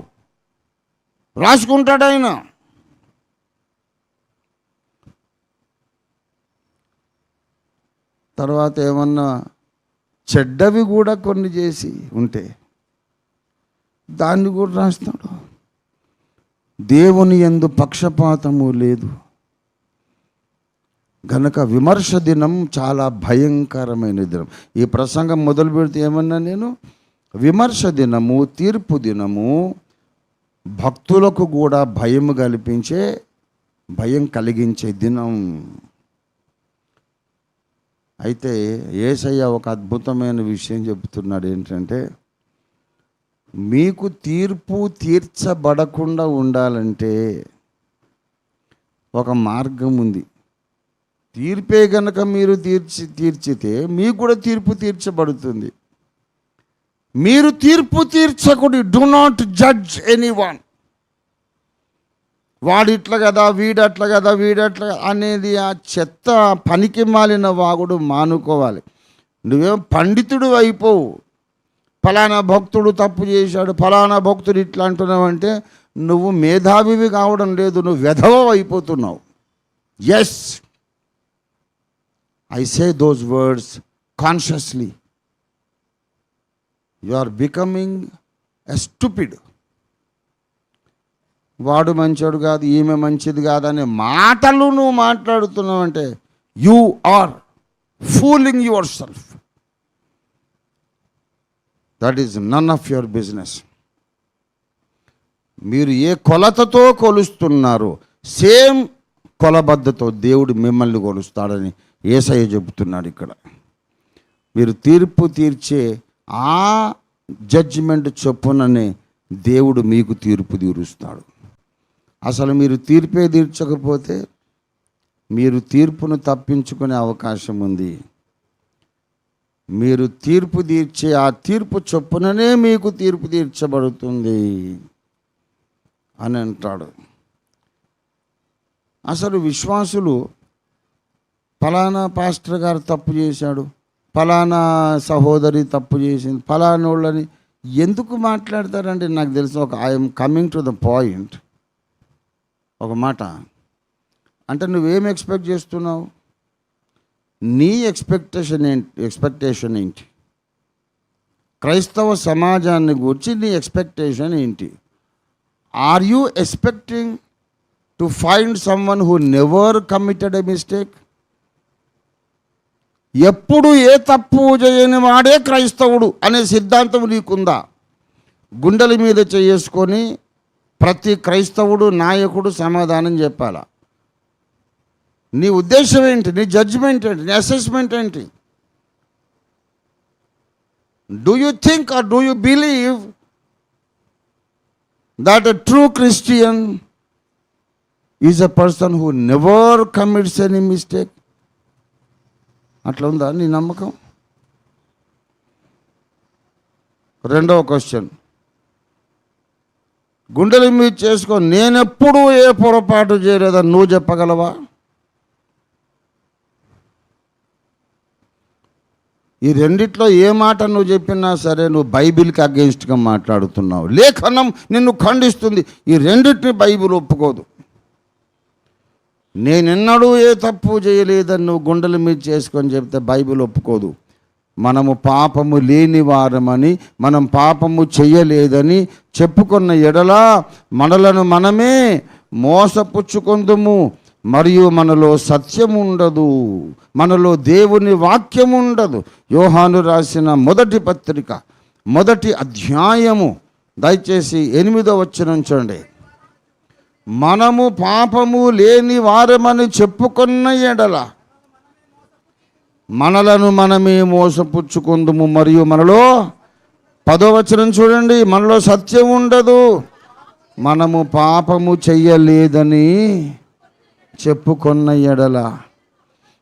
రాసుకుంటాడు ఆయన. తర్వాత ఏమన్నా చెడ్డవి కూడా కొన్ని చేసి ఉంటే దాన్ని కూడా రాస్తాడు. దేవుని యందు పక్షపాతము లేదు గనక విమర్శ దినం చాలా భయంకరమైన దినం. ఈ ప్రసంగం మొదలు పెడితే ఏమన్నా నేను, విమర్శ దినము, తీర్పు దినము భక్తులకు కూడా భయం కలిగించే దినం. అయితే యేసయ్య ఒక అద్భుతమైన విషయం చెబుతున్నాడు. ఏంటంటే, మీకు తీర్పు తీర్చబడకుండా ఉండాలంటే ఒక మార్గం ఉంది. తీర్పే గనక మీరు తీర్చితే మీకు కూడా తీర్పు తీర్చబడుతుంది. మీరు తీర్పు తీర్చకూడదు. Do not judge anyone. వాడిట్లా కదా, వీడట్లా కదా, వీడట్లా అనేది ఆ చెత్త పనికి మాలిన వాగుడు మానుకోవాలి. నువ్వేం పండితుడు అయిపోవు. ఫలానా భక్తుడు తప్పు చేశాడు, ఫలానా భక్తుడు ఇట్లా అంటున్నావంటే నువ్వు మేధావివి కావడం లేదు, నువ్వు వెధవ అయిపోతున్నావు. Yes, I say those words consciously. You are becoming a stupid. వాడు మంచోడు కాదు, ఈమె మంచిది కాదనే మాటలు నువ్వు మాట్లాడుతున్నావు అంటే you are fooling yourself. That is none of your business. మీరు ఏ కొలతతో కొలుస్తున్నారో సేమ్ కొలబద్దతో దేవుడు మిమ్మల్ని కొలుస్తాడని యేసయ్య చెబుతున్నాడు ఇక్కడ. మీరు తీర్పు తీర్చే ఆ జడ్జిమెంట్ చొప్పుననే దేవుడు మీకు తీర్పు తీరుస్తాడు. అసలు మీరు తీర్పే తీర్చకపోతే మీరు తీర్పును తప్పించుకునే అవకాశం ఉంది. మీరు తీర్పు తీర్చే ఆ తీర్పు చొప్పుననే మీకు తీర్పు తీర్చబడుతుంది అని అంటాడు. అసలు విశ్వాసులు ఫలానా పాస్టర్ గారు తప్పు చేశాడు, ఫలానా సహోదరి తప్పు చేసింది, ఫలానోళ్ళని ఎందుకు మాట్లాడతారంటే నాకు తెలుసు. I'm coming to the point. ఒక మాట అంటే నువ్వేం ఎక్స్పెక్ట్ చేస్తున్నావు? నీ ఎక్స్పెక్టేషన్ ఏంటి? క్రైస్తవ సమాజాన్ని గురించి నీ ఎక్స్పెక్టేషన్ ఏంటి? Are you expecting to find someone who never committed a mistake? ఎప్పుడు ఏ తప్పు చేయని వాడే క్రైస్తవుడు అనే సిద్ధాంతం నీకుందా? గుండెల మీద చేసుకొని ప్రతి క్రైస్తవుడు నాయకుడు సమాధానం చెప్పాలా? నీ ఉద్దేశం ఏంటి? నీ జడ్జిమెంట్ ఏంటి? నీ అసెస్మెంట్ ఏంటి? Do you think or do you believe that a true Christian is a person who never commits any mistake? అట్లా ఉందా నీ నమ్మకం? రెండవ క్వశ్చన్, గుండెల మీద చేసుకో నేనెప్పుడు ఏ పొరపాటు చేయలేదని నువ్వు చెప్పగలవా? ఈ రెండిట్లో ఏ మాట నువ్వు చెప్పినా సరే నువ్వు బైబిల్కి అగెయిన్స్ట్గా మాట్లాడుతున్నావు. లేఖనం నిన్ను ఖండిస్తుంది. ఈ రెండింటిని బైబిల్ ఒప్పుకోదు. నేనెన్నడూ ఏ తప్పు చేయలేదని నువ్వు గుండెల మీద చేసుకొని చెప్తే బైబిల్ ఒప్పుకోదు. మనము పాపము లేని వారమని, మనం పాపము చెయ్యలేదని చెప్పుకున్న ఎడల మనలను మనమే మోసపుచ్చుకొందుము, మరియు మనలో సత్యం ఉండదు, మనలో దేవుని వాక్యం ఉండదు. యోహాను రాసిన మొదటి పత్రిక 1వ అధ్యాయము దయచేసి 8వ వచనం చూడండి. మనము పాపము లేని వారమని చెప్పుకున్న ఎడల మనలను మనమే మోసపుచ్చుకుందుము, మరియు మనలో 10వ వచనం చూడండి, మనలో సత్యం ఉండదు, మనము పాపము చెయ్యలేదని చెప్పుకున్న ఎడల.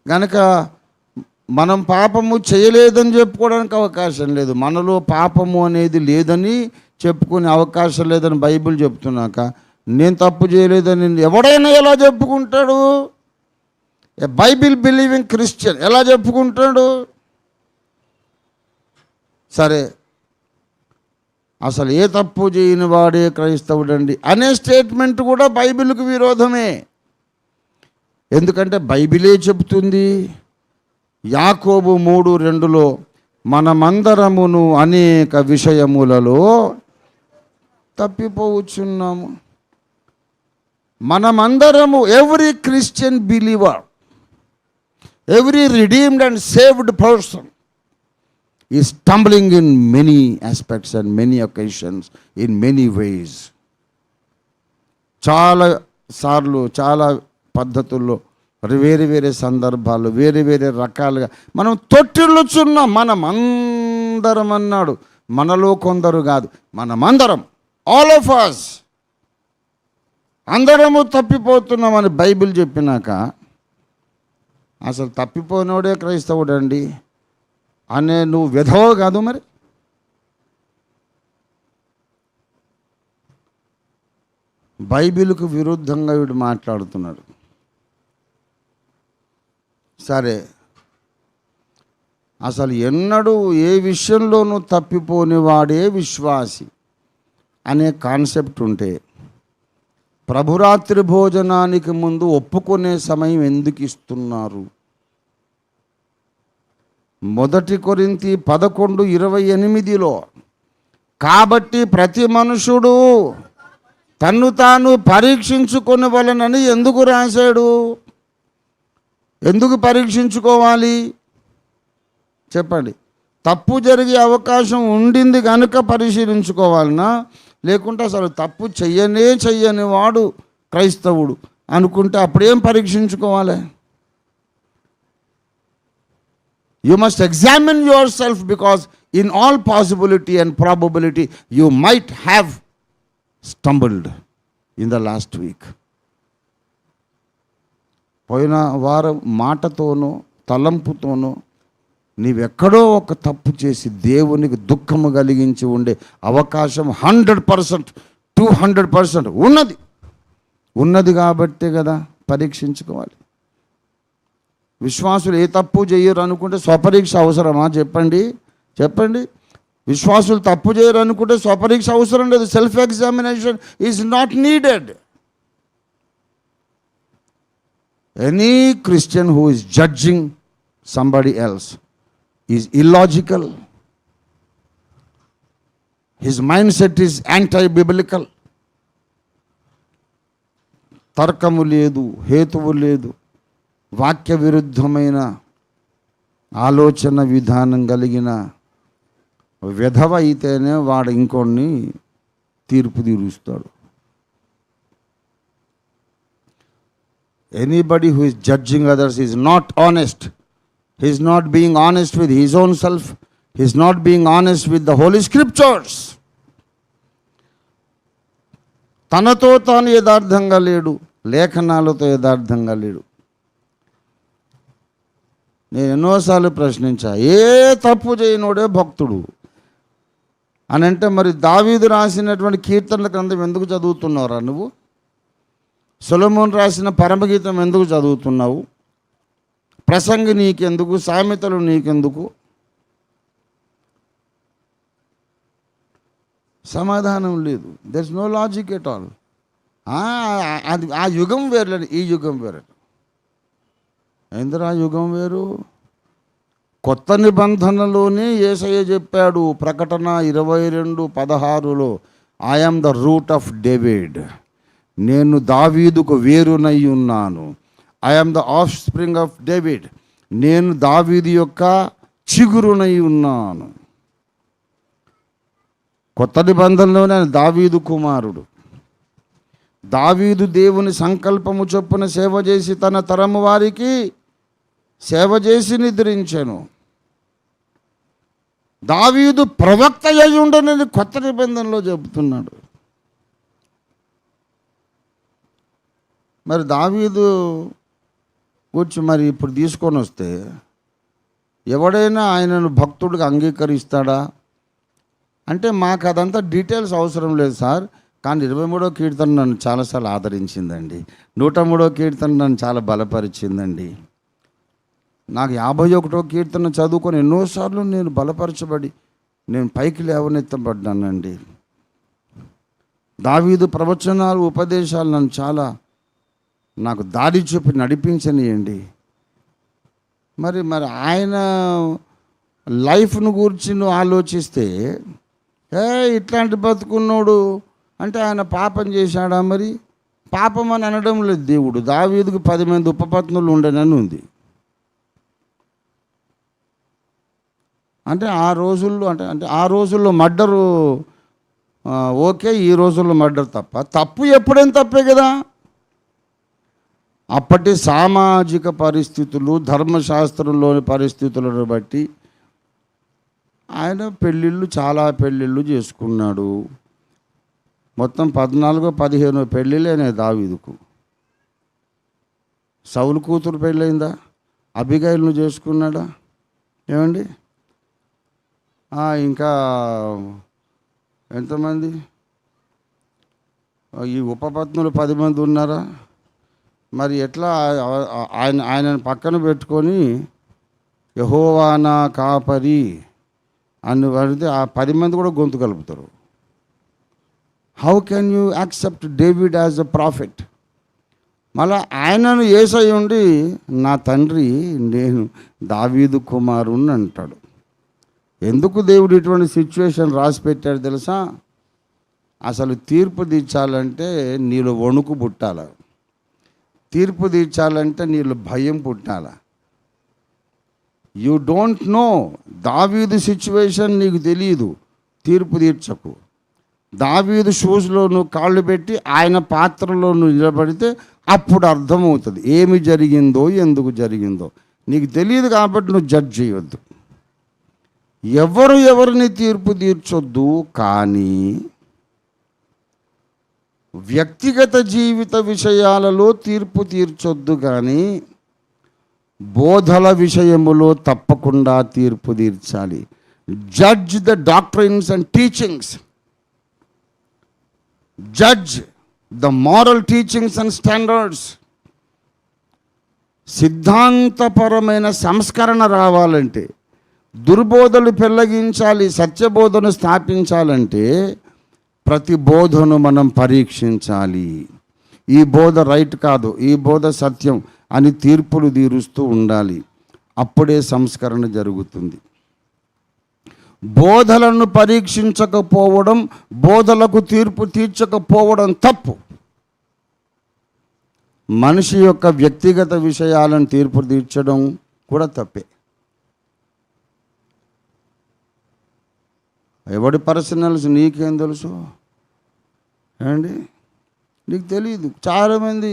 గనక మనం పాపము చేయలేదని చెప్పుకోవడానికి అవకాశం లేదు. మనలో పాపము అనేది లేదని చెప్పుకునే అవకాశం లేదని బైబిల్ చెప్తున్నాక నేను తప్పు చేయలేదని ఎవడైనా ఎలా చెప్పుకుంటాడు? ఏ బైబిల్ బిలీవింగ్ క్రిస్టియన్ ఎలా చెప్పుకుంటాడు? సరే, అసలు ఏ తప్పు చేయని వాడే క్రైస్తవుడండి అనే స్టేట్మెంట్ కూడా బైబిల్కు విరోధమే. ఎందుకంటే బైబిలే చెబుతుంది, యాకోబు 3:2లో మనమందరమును అనేక విషయములలో తప్పిపోవచ్చున్నాము. మనమందరము, every Christian believer, every redeemed and saved person is stumbling in many aspects and many occasions, in many ways. చాలా సార్లు, చాలా పద్ధతుల్లో, వేరే వేరే సందర్భాలు, వేరే వేరే రకాలుగా మనం తొట్టిల్లుచున్నాం. మనమందరం అన్నాడు, మనలో కొందరు కాదు, మనమందరం, ఆల్ ఆఫ్ us అందరము తప్పిపోతున్నామని బైబిల్ చెప్పినాక అసలు తప్పిపోయినోడే క్రైస్తవుడు అండి అనే నువ్వు విధవ కాదు మరి? బైబిల్కు విరుద్ధంగా వీడు మాట్లాడుతున్నాడు. సరే, అసలు ఎన్నడూ ఏ విషయంలోనూ తప్పిపోని వాడే విశ్వాసి అనే కాన్సెప్ట్ ఉంటే ప్రభురాత్రి భోజనానికి ముందు ఒప్పుకునే సమయం ఎందుకు ఇస్తున్నారు? 1 కొరింథీ 11:28లో కాబట్టి ప్రతి మనుషుడు తన్ను తాను పరీక్షించుకొనవలెనని ఎందుకు రాశాడు? ఎందుకు పరీక్షించుకోవాలి చెప్పండి? తప్పు జరిగే అవకాశం ఉండింది కనుక పరిశీలించుకోవాలనా, లేకుంటే అసలు తప్పు చెయ్యని వాడు క్రైస్తవుడు అనుకుంటే అప్పుడేం పరీక్షించుకోవాలి? You must examine yourself, because in all possibility and probability you might have stumbled in the last week. పోయిన వారం మాటతోనో తలంపుతోనో నీవెక్కడో ఒక తప్పు చేసి దేవునికి దుఃఖము కలిగించి ఉండే అవకాశం 100%, 200% ఉన్నది కాబట్టే కదా పరీక్షించుకోవాలి. విశ్వాసులు ఏ తప్పు చేయరు అనుకుంటే స్వపరీక్ష అవసరమా? చెప్పండి. విశ్వాసులు తప్పు చేయరు అనుకుంటే స్వపరీక్ష అవసరం లేదు. Self examination is not needed. Any Christian who is judging somebody else is illogical. His mindset is anti-biblical. తర్కము లేదు, హేతువు లేదు, వాక్య విరుద్ధమైన ఆలోచన విధానం కలిగిన విధవ అయితేనే వాడు ఇంకొన్ని తీర్పు తీరుస్తాడు. Anybody who is judging others is not honest. He is not being honest with his own self. He is not being honest with the Holy Scriptures. తనతో తాను యథార్థంగా లేడు, లేఖనాలతో యథార్థంగా లేడు. నేను ఎన్నోసార్లు ప్రశ్నించా, ఏ తప్పు చేయనోడే భక్తుడు అని అంటే మరి దావీదు రాసినటువంటి కీర్తనల గ్రంథం ఎందుకు చదువుతున్నావురా నువ్వు? సొలొమోను రాసిన పరమగీతం ఎందుకు చదువుతున్నావు? ప్రసంగి నీకెందుకు? సామెతలు నీకెందుకు? సమాధానం లేదు. There is no logic at all. అది ఆ యుగం వేరు, ఈ యుగం వేరు. ఎందురా యుగం వేరు? కొత్త నిబంధనలోనే యేసయ్య చెప్పాడు, ప్రకటన 22:16లో, I am the root of David. నేను దావీదుకు వేరునై ఉన్నాను. I am the offspring of David. నేను దావీదు యొక్క చిగురునై ఉన్నాను. కొత్త నిబంధనలోనే ఆయన దావీదు కుమారుడు. దావీదు దేవుని సంకల్పము చొప్పున సేవ చేసి తన తరము వారికి సేవ చేసి నిద్రించెను. దావీదు ప్రవక్త అయి ఉండనని కొత్త నిబంధనలో చెబుతున్నాడు. మరి దావీదు వచ్చి మరి ఇప్పుడు తీసుకొని వస్తే ఎవడైనా ఆయనను భక్తుడిగా అంగీకరిస్తాడా అంటే మాకు అదంతా డీటెయిల్స్ అవసరం లేదు సార్. కానీ 23వ కీర్తన నన్ను చాలాసార్లు ఆదరించిందండి. 103వ కీర్తన నన్ను చాలా బలపరిచిందండి. నాకు 51వ కీర్తన చదువుకొని ఎన్నోసార్లు నేను బలపరచబడి నేను పైకి లేవనెత్తబడ్డానండి. దావీదు ప్రవచనాలు ఉపదేశాలు నన్ను చాలా నాకు దారి చూపి నడిపించనియండి. మరి ఆయన లైఫ్ను గురించి నువ్వు ఆలోచిస్తే ఇట్లాంటి బతుకున్నోడు అంటే ఆయన పాపం చేశాడా? మరి పాపం అని అనడం లేదు దేవుడు. దావీదుకు 10 మంది ఉపపత్నులు ఉండనని ఉంది. అంటే ఆ రోజుల్లో మర్డరు ఓకే, ఈ రోజుల్లో మర్డర్ తప్పు ఎప్పుడైనా తప్పే కదా. అప్పటి సామాజిక పరిస్థితులు, ధర్మశాస్త్రంలోని పరిస్థితులను బట్టి ఆయన చాలా పెళ్ళిళ్ళు చేసుకున్నాడు. మొత్తం 14-15 పెళ్ళిళ్ళేనే దావీదుకు. సౌలు కూతురు పెళ్ళయిందా? అబిగైల్ను చేసుకున్నాడా? ఏమండి, ఇంకా ఎంతమంది? ఈ ఉపపత్నులు 10 మంది ఉన్నారా? మరి ఎట్లా ఆయనను పక్కన పెట్టుకొని యెహోవా నా కాపరి అని పడితే ఆ 10 మంది కూడా గొంతు కలుపుతారు. How can you accept David as a profit? మళ్ళా ఆయనను యేసయ్య ఉండి నా తండ్రి నేను దావీదు కుమారుణ్ణి అంటాడు. ఎందుకు దేవుడు ఇటువంటి సిచ్యువేషన్ రాసి పెట్టాడు తెలుసా? అసలు తీర్పు తీర్చాలంటే నీలో వణుకు పుట్టాల. తీర్పు తీర్చాలంటే నీలో భయం పుట్టాల. You don't know. దావీదు సిచ్యువేషన్ నీకు తెలియదు, తీర్పు తీర్చకు. దావీదు షూస్లో నువ్వు కాళ్ళు పెట్టి ఆయన పాత్రలో నువ్వు నిలబడితే అప్పుడు అర్థమవుతుంది ఏమి జరిగిందో, ఎందుకు జరిగిందో. నీకు తెలియదు కాబట్టి నువ్వు జడ్జ్ చేయొద్దు. ఎవరిని తీర్పు తీర్చొద్దు. కానీ వ్యక్తిగత జీవిత విషయాలలో తీర్పు తీర్చొద్దు. కానీ బోధల విషయములో తప్పకుండా తీర్పు తీర్చాలి. Judge the doctrines and teachings. Judge the moral teachings and standards. సిద్ధాంతపరమైన సంస్కరణ రావాలంటే, దుర్బోధలు పెళ్ళగించాలి, సత్యబోధను స్థాపించాలంటే ప్రతి బోధను మనం పరీక్షించాలి. ఈ బోధ రైట్ కాదు, ఈ బోధ సత్యం అని తీర్పులు తీరుస్తూ ఉండాలి. అప్పుడే సంస్కరణ జరుగుతుంది. బోధలను పరీక్షించకపోవడం, బోధలకు తీర్పు తీర్చకపోవడం తప్పు. మనిషి యొక్క వ్యక్తిగత విషయాలను తీర్పు తీర్చడం కూడా తప్పే. ఎవడి పర్సనల్స్ నీకేం తెలుసు అండి? నీకు తెలియదు. చాలామంది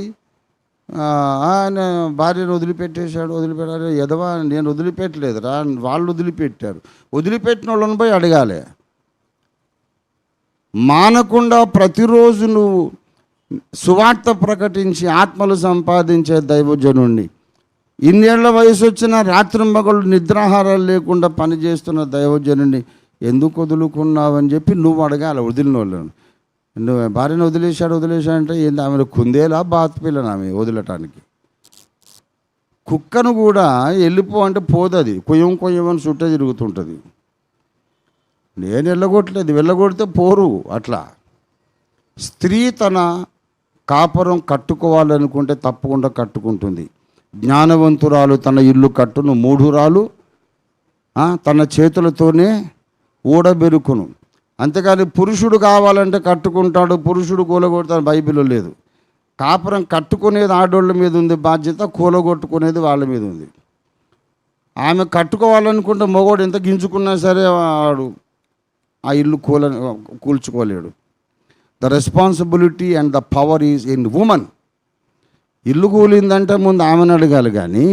ఆయన భార్యను వదిలిపెట్టారు. ఎదవా, నేను వదిలిపెట్టలేదు రా, వాళ్ళు వదిలిపెట్టారు. వదిలిపెట్టిన వాళ్ళని పోయి అడగాలి. మానకుండా ప్రతిరోజు నువ్వు సువార్త ప్రకటించి ఆత్మలు సంపాదించే దైవజనుణ్ణి, ఇన్నేళ్ల వయసు వచ్చిన రాత్రింబగళ్ళు నిద్రాహారాలు లేకుండా పనిచేస్తున్న దైవజనుణ్ణి ఎందుకు వదులుకున్నావని చెప్పి నువ్వు అడగాలి. వదిలిన వాళ్ళను. నువ్వు భార్యను వదిలేశాడంటే ఏంటి? ఆమెను కుందేలా బాత్ పిల్లని ఆమె వదలటానికి. కుక్కను కూడా వెళ్ళిపో అంటే పోతుంది, కొయ్యమని చుట్టే తిరుగుతుంటుంది. నేను వెళ్ళగొట్టలేదు, వెళ్ళగొడితే పోరు. అట్లా స్త్రీ తన కాపురం కట్టుకోవాలనుకుంటే తప్పకుండా కట్టుకుంటుంది. జ్ఞానవంతురాలు తన ఇల్లు కట్టును, మూఢురాలు తన చేతులతోనే ఊడబెరుకును. అంతేకాని పురుషుడు కావాలంటే కట్టుకుంటాడు, పురుషుడు కూలగొడతాడు, బైబిల్లో లేదు. కాపురం కట్టుకునేది ఆడోళ్ళ మీద ఉంది బాధ్యత, కూలగొట్టుకునేది వాళ్ళ మీద ఉంది. ఆమె కట్టుకోవాలనుకుంటే మగవాడు ఎంత గింజుకున్నా సరే వాడు ఆ ఇల్లు కూల్చుకోలేడు. The responsibility and the power is in women. ఇల్లు కూలిందంటే ముందు ఆమెను అడగాలి, కానీ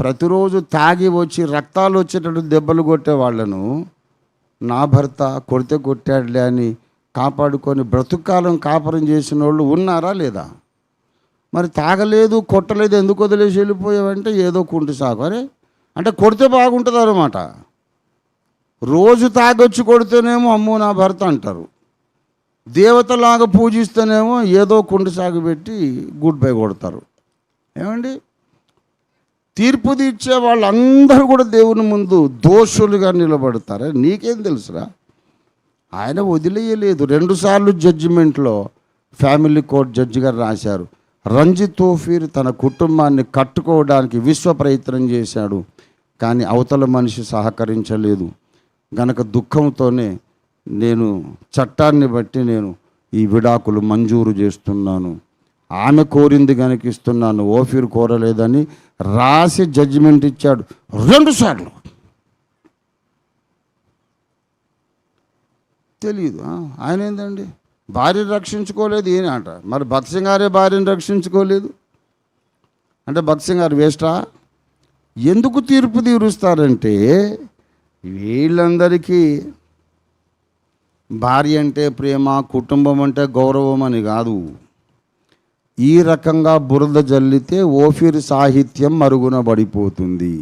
ప్రతిరోజు తాగి వచ్చి రక్తాలు వచ్చేటట్టు దెబ్బలు కొట్టే వాళ్ళను నా భర్త కొడితే కొట్టాడులే అని కాపాడుకొని బ్రతుకాలం కాపురం చేసిన వాళ్ళు ఉన్నారా లేదా? మరి తాగలేదు, కొట్టలేదు, ఎందుకు వదిలేసి వెళ్ళిపోయావంటే ఏదో కుంటి సాగు. అరే అంటే కొడితే బాగుంటుంది అన్నమాట. రోజు తాగొచ్చి కొడితేనేమో అమ్మో నా భర్త అంటారు, దేవతలాగా పూజిస్తేనేమో ఏదో కుంటి సాగు పెట్టి గుడ్ బై కొడతారు. ఏమండి, తీర్పు తీర్చే వాళ్ళందరూ కూడా దేవుని ముందు దోషులుగా నిలబడతారు. నీకేం తెలుసురా? ఆయన వదిలేయలేదు. 2 సార్లు జడ్జిమెంట్లో ఫ్యామిలీ కోర్ట్ జడ్జి గారు రాశారు, రంజిత్ తోఫీర్ తన కుటుంబాన్ని కట్టుకోవడానికి విశ్వ ప్రయత్నం చేశాడు, కానీ అవతల మనిషి సహకరించలేదు. గనక దుఃఖంతోనే నేను చట్టాన్ని బట్టి నేను ఈ విడాకులు మంజూరు చేస్తున్నాను, ఆమె కోరింది కనుక ఇస్తున్నాను, ఓఫీర్ కోరలేదని రాసి జడ్జిమెంట్ ఇచ్చాడు 2 సార్లు. తెలియదు ఆయన ఏందండి, భార్యను రక్షించుకోలేదు ఈయన అంట. మరి భక్త్ సింగ్ గారే భార్యను రక్షించుకోలేదు అంటే భక్త్ సింగ్ గారు వేస్టా? ఎందుకు తీర్పు తీరుస్తారంటే వీళ్ళందరికీ భార్య అంటే ప్రేమ, కుటుంబం అంటే గౌరవం అని కాదు. ఈ రకంగా బురద జల్లితే ఓఫీర్ సాహిత్యం మరుగున పడిపోతుంది.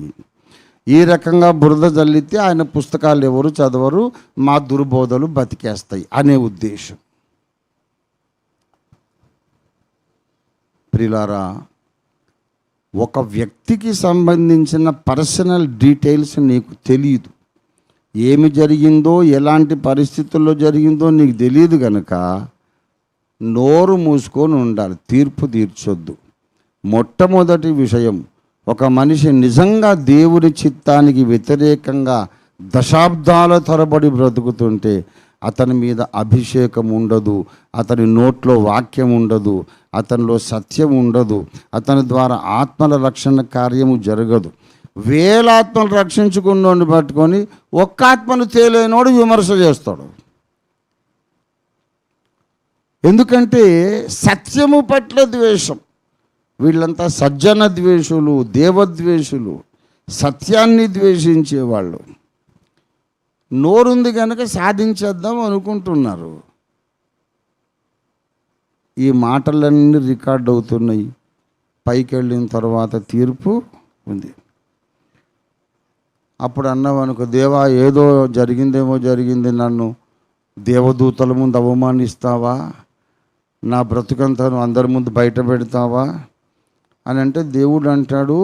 ఈ రకంగా బురద జల్లితే ఆయన పుస్తకాలు ఎవరు చదవరు, మా దుర్బోధలు బతికేస్తాయి అనే ఉద్దేశం. ప్రియులారా, ఒక వ్యక్తికి సంబంధించిన పర్సనల్ డీటెయిల్స్ నీకు తెలియదు. ఏమి జరిగిందో, ఎలాంటి పరిస్థితుల్లో జరిగిందో నీకు తెలియదు కనుక నోరు మూసుకొని ఉండాలి, తీర్పు తీర్చొద్దు. మొట్టమొదటి విషయం, ఒక మనిషి నిజంగా దేవుని చిత్తానికి వ్యతిరేకంగా దశాబ్దాల తరబడి బ్రతుకుతుంటే అతని మీద అభిషేకం ఉండదు, అతని నోట్లో వాక్యం ఉండదు, అతనిలో సత్యం ఉండదు, అతని ద్వారా ఆత్మల రక్షణ కార్యము జరగదు. 1000 ఆత్మలు రక్షించుకున్నోడిని పట్టుకొని ఒక్క ఆత్మను తేలేనోడు విమర్శ చేస్తాడు. ఎందుకంటే సత్యము పట్ల ద్వేషం. వీళ్ళంతా సజ్జన ద్వేషులు, దేవద్వేషులు, సత్యాన్ని ద్వేషించేవాళ్ళు. నోరుంది కనుక సాధించేద్దాం అనుకుంటున్నారు. ఈ మాటలన్నీ రికార్డ్ అవుతున్నాయి. పైకి వెళ్ళిన తర్వాత తీర్పు ఉంది. అప్పుడు అన్నావనుకో, దేవా ఏదో జరిగిందేమో జరిగింది, నన్ను దేవదూతల ముందు అవమానిస్తావా, నా బ్రతుకంతను అందరి ముందు బయట పెడతావా అని అంటే దేవుడు అంటాడు,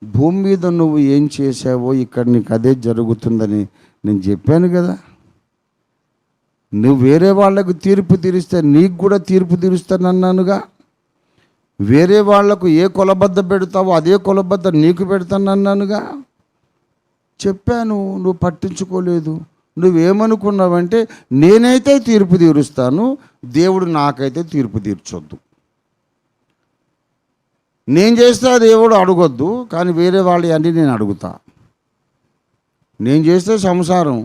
భూమి మీద నువ్వు ఏం చేసావో ఇక్కడ నీకు అదే జరుగుతుందని నేను చెప్పాను కదా. నువ్వు వేరే వాళ్ళకు తీర్పు తీరిస్తే నీకు కూడా తీర్పు తీరుస్తానన్నానుగా. వేరే వాళ్లకు ఏ కొలబద్ద పెడతావో అదే కొలబద్ద నీకు పెడతానన్నానుగా. చెప్పాను, నువ్వు పట్టించుకోలేదు. నువ్వేమనుకున్నావంటే నేనైతే తీర్పు తీరుస్తాను, దేవుడు నాకైతే తీర్పు తీర్చొద్దు. నేను చేస్తే దేవుడు అడగొద్దు, కానీ వేరే వాళ్ళు అన్నీ నేను అడుగుతా. నేను చేస్తే సంసారం,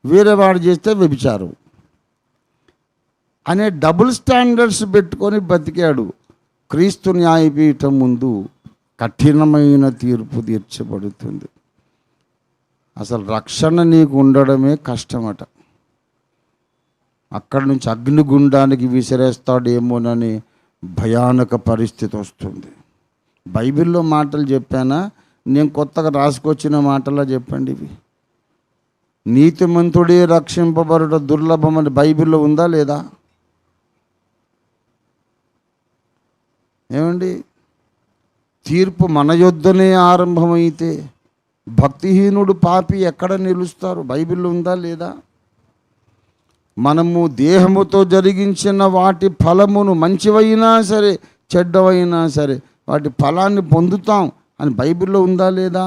వేరే వాడు చేస్తే వ్యభిచారం అనే డబుల్ స్టాండర్డ్స్ పెట్టుకొని బతికాడు. క్రీస్తు న్యాయపీఠం ముందు కఠినమైన తీర్పు తీర్చబడుతుంది. అసలు రక్షణ నీకు ఉండడమే కష్టమట. అక్కడి నుంచి అగ్నిగుండానికి విసిరేస్తాడేమోనని భయానక పరిస్థితి వస్తుంది. బైబిల్లో మాటలు చెప్పానా, నేను కొత్తగా రాసుకొచ్చిన మాటలా చెప్పండి. ఇవి నీతిమంతుడే రక్షింపబడుట దుర్లభమని బైబిల్లో ఉందా లేదా? ఏమండి, తీర్పు మన యొద్దనే ఆరంభమైతే భక్తిహీనుడు పాపి ఎక్కడ నిలుస్తారు? బైబిల్లో ఉందా లేదా? మనము దేహముతో జరిగించిన వాటి ఫలమును, మంచివైనా సరే చెడ్డవైనా సరే వాటి ఫలాన్ని పొందుతాం అని బైబిల్లో ఉందా లేదా?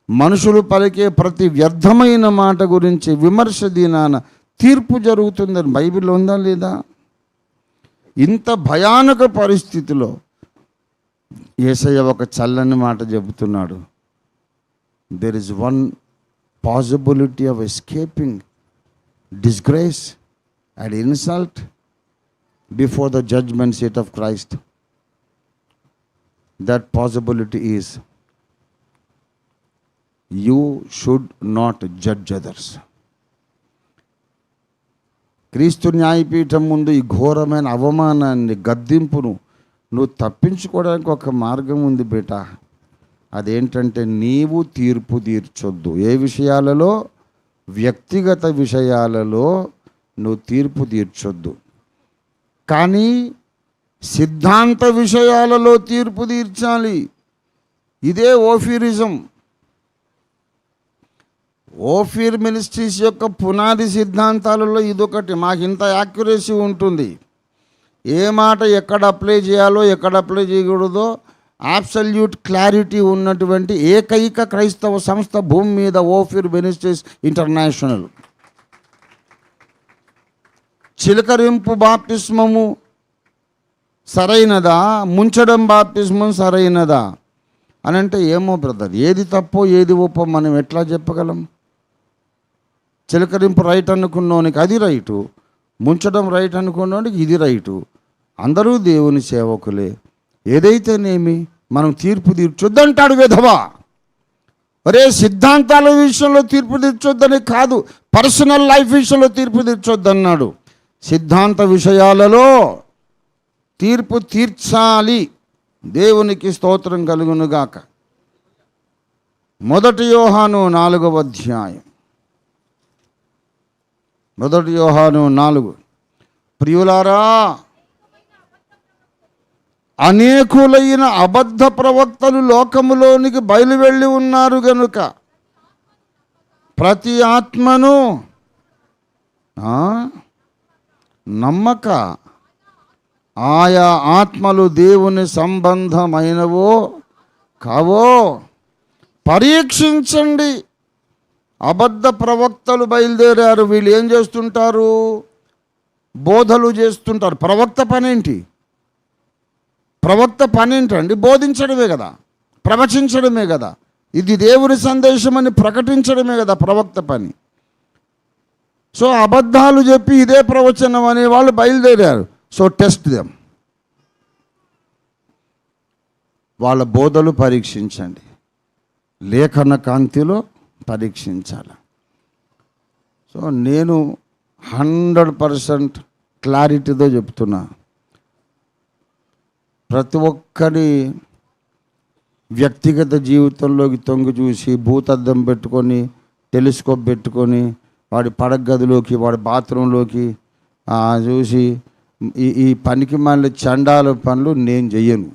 మనుషులు పలికే ప్రతి వ్యర్థమైన మాట గురించి విమర్శ దినాన తీర్పు జరుగుతుందని బైబిల్లో ఉందా లేదా? ఇంత భయానక పరిస్థితిలో యేసయ్య ఒక చల్లని మాట చెబుతున్నాడు. There is one possibility of escaping disgrace. and insult before the judgment seat of Christ. That possibility is, you should not judge others. క్రీస్తు న్యాయపీఠం ముందు ఈ ఘోరమైన అవమానాన్ని, గద్దింపును నువ్వు తప్పించుకోవడానికి ఒక మార్గం ఉంది బేటా. అదేంటంటే, నీవు తీర్పు తీర్చొద్దు. ఏ విషయాలలో? వ్యక్తిగత విషయాలలో నువ్వు తీర్పు తీర్చొద్దు. కానీ సిద్ధాంత విషయాలలో తీర్పు తీర్చాలి. ఇదే ఓఫీరిజం. ఓఫీర్ మినిస్ట్రీస్ యొక్క పునాది సిద్ధాంతాలలో ఇదొకటి. మాకు ఇంత యాక్యురసీ ఉంటుంది. ఏ మాట ఎక్కడ అప్లై చేయాలో, ఎక్కడ అప్లై చేయకూడదో అబ్సల్యూట్ క్లారిటీ ఉన్నటువంటి ఏకైక క్రైస్తవ సంస్థ భూమి మీద ఓఫీర్ మినిస్ట్రీస్ ఇంటర్నేషనల్. చిలకరింపు బాప్తిస్మము సరైనదా, ముంచడం బాప్తిస్మం సరైనదా అని అంటే, ఏమో బ్రదర్, ఏది తప్పో ఏది ఒప్పో మనం ఎట్లా చెప్పగలం? చిలకరింపు రైట్ అనుకున్నోనికి అది రైటు, ముంచడం రైట్ అనుకున్నోనికి ఇది రైటు. అందరూ దేవుని సేవకులే. ఏదైతేనేమి మనం తీర్పు తీర్చొద్దంటాడు విధవా. ఒరే, సిద్ధాంతాల విషయంలో తీర్పు తీర్చొద్దని కాదు, పర్సనల్ లైఫ్ విషయంలో తీర్పు తీర్చొద్దన్నాడు. సిద్ధాంత విషయాలలో తీర్పు తీర్చాలి. దేవునికి స్తోత్రం కలుగునుగాక. 1 యోహాను 4వ అధ్యాయం. 1 యోహాను 4. ప్రియులారా, అనేకులైన అబద్ధ ప్రవక్తలు లోకములోనికి బయలువెళ్ళి ఉన్నారు గనుక ప్రతి ఆత్మను నమ్మక ఆయా ఆత్మలు దేవుని సంబంధమైనవో కావో పరీక్షించండి. అబద్ధ ప్రవక్తలు బయలుదేరారు. వీళ్ళు ఏం చేస్తుంటారు? బోధలు చేస్తుంటారు. ప్రవక్త పనేంటి? ప్రవక్త పనేంటండి? బోధించడమే కదా, ప్రవచించడమే కదా. ఇది దేవుని సందేశం అని ప్రకటించడమే కదా ప్రవక్త పని. సో అబద్ధాలు చెప్పి ఇదే ప్రవచనం అనే వాళ్ళు బయలుదేరారు. So test them. వాళ్ళ బోధలు పరీక్షించండి, లేఖన కాంతిలో పరీక్షించాలి. సో నేను 100% క్లారిటీతో చెప్తున్నా. ప్రతి ఒక్కరి వ్యక్తిగత జీవితంలోకి తొంగి చూసి, భూతద్దం పెట్టుకొని, టెలిస్కోప్ పెట్టుకొని, వాడి పడగదిలోకి, వాడి బాత్రూంలోకి చూసి ఈ పనికి మళ్ళీ చండాల పనులు నేను చెయ్యను.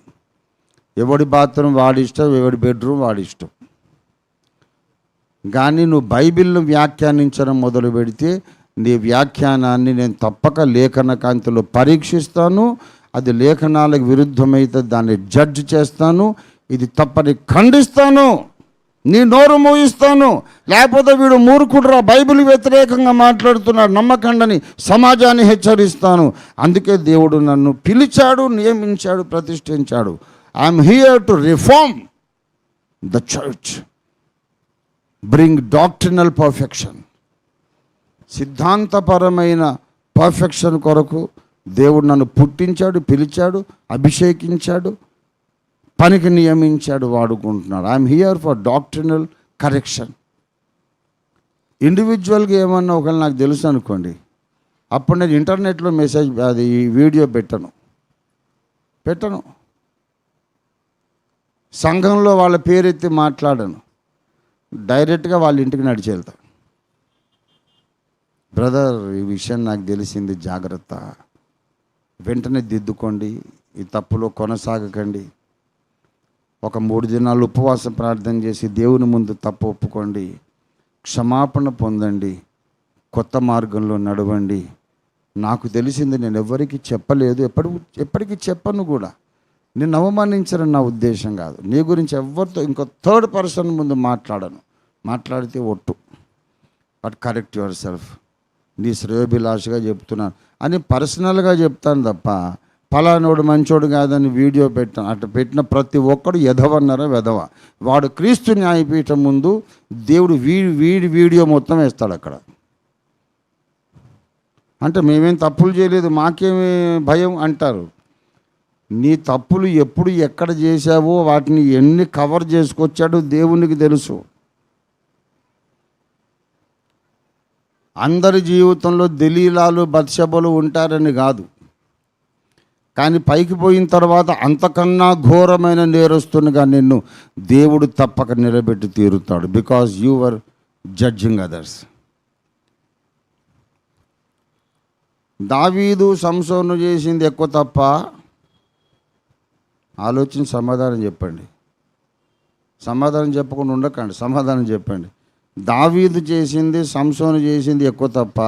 ఎవడి బాత్రూమ్ వాడిష్టం, ఎవడి బెడ్రూమ్ వాడిష్టం. కానీ నువ్వు బైబిల్ను వ్యాఖ్యానించడం మొదలు పెడితే నీ వ్యాఖ్యానాన్ని నేను తప్పక లేఖన కాంతిలో పరీక్షిస్తాను. అది లేఖనాలకు విరుద్ధమైతే దాన్ని జడ్జ్ చేస్తాను. ఇది తప్పని ఖండిస్తాను. నీ నోరు మూయిస్తాను. లేకపోతే వీడు మూర్ఖుడురా, బైబిల్ వ్యతిరేకంగా మాట్లాడుతున్నాడు, నమ్మకండని సమాజాన్ని హెచ్చరిస్తాను. అందుకే దేవుడు నన్ను పిలిచాడు, నియమించాడు, ప్రతిష్ఠించాడు. I'm here to reform the church, bring doctrinal perfection. సిద్ధాంతపరమైన పర్ఫెక్షన్ కొరకు దేవుడు నన్ను పుట్టించాడు, పిలిచాడు, అభిషేకించాడు, పనికి నియమించాడు, వాడుకుంటున్నాడు. I'm here for doctrinal correction. ఇండివిజువల్గా ఏమన్నా ఒకవేళ నాకు తెలుసు అనుకోండి, అప్పుడు నేను ఇంటర్నెట్లో మెసేజ్ అది వీడియో పెట్టను. సంఘంలో వాళ్ళ పేరెత్తి మాట్లాడను. డైరెక్ట్గా వాళ్ళ ఇంటికి నడిచి వెళ్తా. బ్రదర్, ఈ విషయం నాకు తెలిసింది, జాగ్రత్త, వెంటనే దిద్దుకోండి, ఈ తప్పులో కొనసాగకండి. ఒక 3 దినాలు ఉపవాసం ప్రార్థన చేసి దేవుని ముందు తప్పు ఒప్పుకోండి, క్షమాపణ పొందండి, కొత్త మార్గంలో నడవండి. నాకు తెలిసింది నేను ఎవరికి చెప్పలేదు, ఎప్పటికీ చెప్పను కూడా. నేను అవమానించడం నా ఉద్దేశం కాదు. నీ గురించి ఎవరితో ఇంకో థర్డ్ పర్సన్ ముందు మాట్లాడను. మాట్లాడితే ఒట్టు. But correct your self. నీ శ్రేయోభిలాషగా చెప్తున్నాను అని పర్సనల్గా చెప్తాను తప్ప ఫలానోడు మంచోడు కాదని వీడియో పెట్టాను. అట్లా పెట్టిన ప్రతి ఒక్కడు ఎదవన్నారా వెధవ. వాడు క్రీస్తు న్యాయపీఠం ముందు దేవుడు వీడి వీడియో మొత్తం వేస్తాడు అక్కడ. అంటే మేమేం తప్పులు చేయలేదు, మాకేమి భయం అంటారు. నీ తప్పులు ఎప్పుడు ఎక్కడ చేశావో వాటిని ఎన్ని కవర్ చేసుకొచ్చాడో దేవునికి తెలుసు. అందరి జీవితంలో దలీలాలు బత్షెబలు ఉంటారని కాదు, కానీ పైకి పోయిన తర్వాత అంతకన్నా ఘోరమైన నేరస్తునిగా నిన్ను దేవుడు తప్పక నిలబెట్టి తీరుతాడు. Because you are judging others. దావీదు సంసోను చేసింది ఎక్కువ తప్ప? ఆలోచించి సమాధానం చెప్పండి. సమాధానం చెప్పకుండా ఉండకండి, సమాధానం చెప్పండి. దావీదు చేసింది, సంసోను చేసింది ఎక్కువ తప్ప?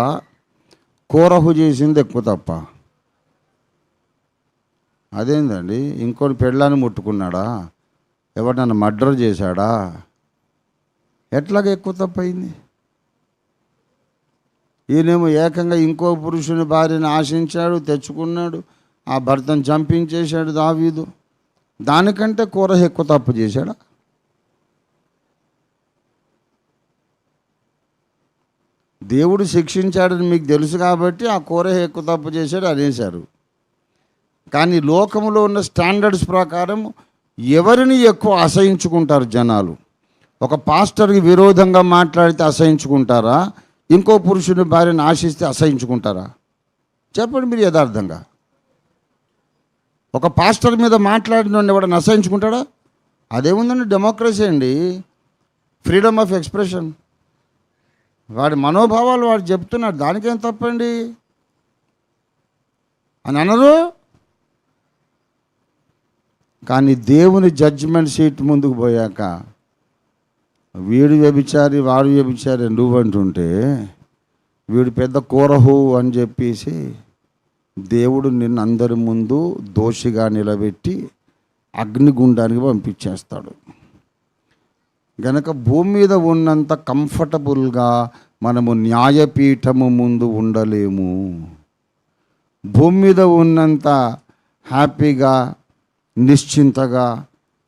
కోరహు చేసింది ఎక్కువ తప్ప? అదేందండి, ఇంకోటి పెళ్ళాన్ని ముట్టుకున్నాడా, ఎవరినన్నా మర్డర్ చేశాడా? ఎట్లాగ ఎక్కువ తప్పయింది? ఈయనేమో ఏకంగా ఇంకో పురుషుని భార్యను ఆశించాడు, తెచ్చుకున్నాడు, ఆ భర్తను చంపించేశాడు దావీదు. దానికంటే కోరహు ఎక్కువ తప్పు చేశాడా? దేవుడు శిక్షించాడని మీకు తెలుసు కాబట్టి ఆ కోరహు ఎక్కువ తప్పు చేశాడు అనేశారు. కానీ లోకంలో ఉన్న స్టాండర్డ్స్ ప్రకారం ఎవరిని ఎక్కువ అసహించుకుంటారు జనాలు? ఒక పాస్టర్కి విరోధంగా మాట్లాడితే అసహించుకుంటారా? ఇంకో పురుషుని భార్యను ఆశిస్తే అసహించుకుంటారా? చెప్పండి మీరు యథార్థంగా. ఒక పాస్టర్ మీద మాట్లాడిన ఎవడని అసహించుకుంటాడా? అదేముందండి, డెమోక్రసీ అండి, ఫ్రీడమ్ ఆఫ్ ఎక్స్ప్రెషన్. వాడి మనోభావాలు వాడు చెప్తున్నాడు, దానికేం తప్పండి అని అనరు. కానీ దేవుని జడ్జిమెంట్ సీట్ ముందుకు పోయాక వీడు వ్యభిచారి వాడు వ్యభిచారి నువ్వంటుంటే వీడు పెద్ద కోరహు అని చెప్పేసి దేవుడు నిన్ను అందరి ముందు దోషిగా నిలబెట్టి అగ్నిగుండానికి పంపించేస్తాడు. గనక భూమి మీద ఉన్నంత కంఫర్టబుల్గా మనము న్యాయపీఠము ముందు ఉండలేము. భూమి మీద ఉన్నంత హ్యాపీగా నిశ్చింతగా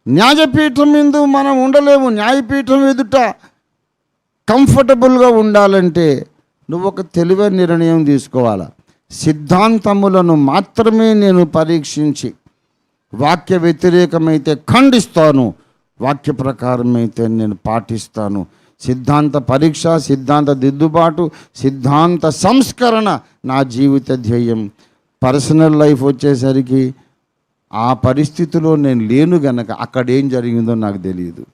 న్యాయపీఠం మీద మనం ఉండలేము. న్యాయపీఠం ఎదుట కంఫర్టబుల్గా ఉండాలంటే నువ్వు ఒక తెలివైన నిర్ణయం తీసుకోవాలి. సిద్ధాంతములను మాత్రమే నేను పరీక్షించి వాక్య వ్యతిరేకమైతే ఖండిస్తాను, వాక్య ప్రకారం అయితే నేను పాటిస్తాను. సిద్ధాంత పరీక్ష, సిద్ధాంత దిద్దుబాటు, సిద్ధాంత సంస్కరణ నా జీవిత ధ్యేయం. పర్సనల్ లైఫ్ వచ్చేసరికి ఆ పరిస్థితిలో నేను లేను గనక అక్కడ ఏం జరిగిందో నాకు తెలియదు.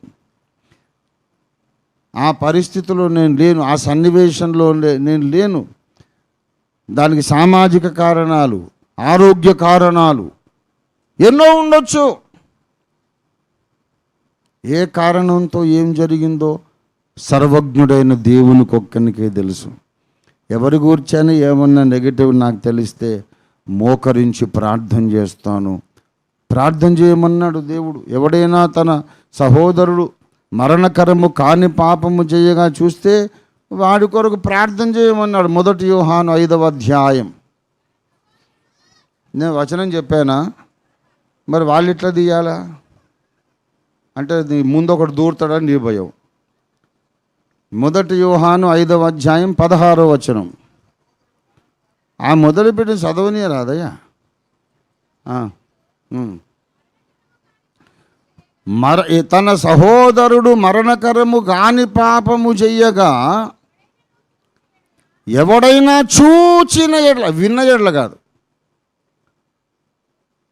ఆ పరిస్థితిలో నేను లేను, ఆ సన్నివేశంలో నేను లేను. దానికి సామాజిక కారణాలు, ఆరోగ్య కారణాలు ఎన్నో ఉండొచ్చు. ఏ కారణంతో ఏం జరిగిందో సర్వజ్ఞుడైన దేవునికి ఒక్కనికే తెలుసు. ఎవరి గూర్చని ఏమన్నా నెగిటివ్ నాకు తెలిస్తే మోకరించి ప్రార్థన చేస్తాను. ప్రార్థన చేయమన్నాడు దేవుడు. ఎవడైనా తన సహోదరుడు మరణకరము కాని పాపము చేయగా చూస్తే వాడి కొరకు ప్రార్థన చేయమన్నాడు. 1 యోహాను 5వ అధ్యాయం. నేను వచనం చెప్పానా? మరి వాళ్ళు ఇట్లా తీయాలా అంటే నీ ముందు ఒకటి దూరుతాడని నీ భయం. 1 యోహాను 5వ అధ్యాయం 16వ వచనం. ఆ మొదలు పెట్టి చదవని రాదయ్యా. తన సహోదరుడు మరణకరము కాని పాపము చెయ్యగా ఎవడైనా చూచిన ఎడ్ల, విన్న ఎడ్ల కాదు,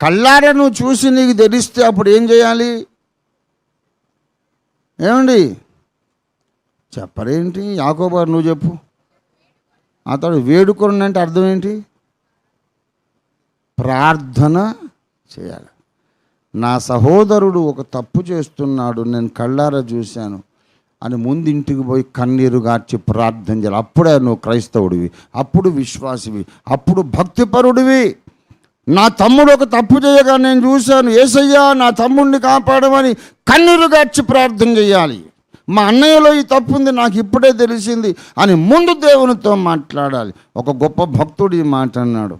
కళ్ళారా నువ్వు చూసి నీకు తెలిస్తే అప్పుడు ఏం చేయాలి? ఏమండి చెప్పరేంటి? యాకోబు నువ్వు చెప్పు. అతడు వేడుకొని అంటే అర్థం ఏంటి? ప్రార్థన చేయాలి. నా సహోదరుడు ఒక తప్పు చేస్తున్నాడు, నేను కళ్ళారా చూశాను అని ముందు ఇంటికి పోయి కన్నీరు గార్చి ప్రార్థన చేయాలి. అప్పుడే నువ్వు క్రైస్తవుడివి, అప్పుడు విశ్వాసివి, అప్పుడు భక్తిపరుడివి. నా తమ్ముడు ఒక తప్పు చేయగా నేను చూశాను, యేసయ్యా నా తమ్ముడిని కాపాడమని కన్నీరు గార్చి ప్రార్థన చేయాలి. మా అన్నయ్యలో ఈ తప్పు ఉంది, నాకు ఇప్పుడే తెలిసింది అని ముందు దేవునితో మాట్లాడాలి. ఒక గొప్ప భక్తుడు ఈ మాట అన్నాడు.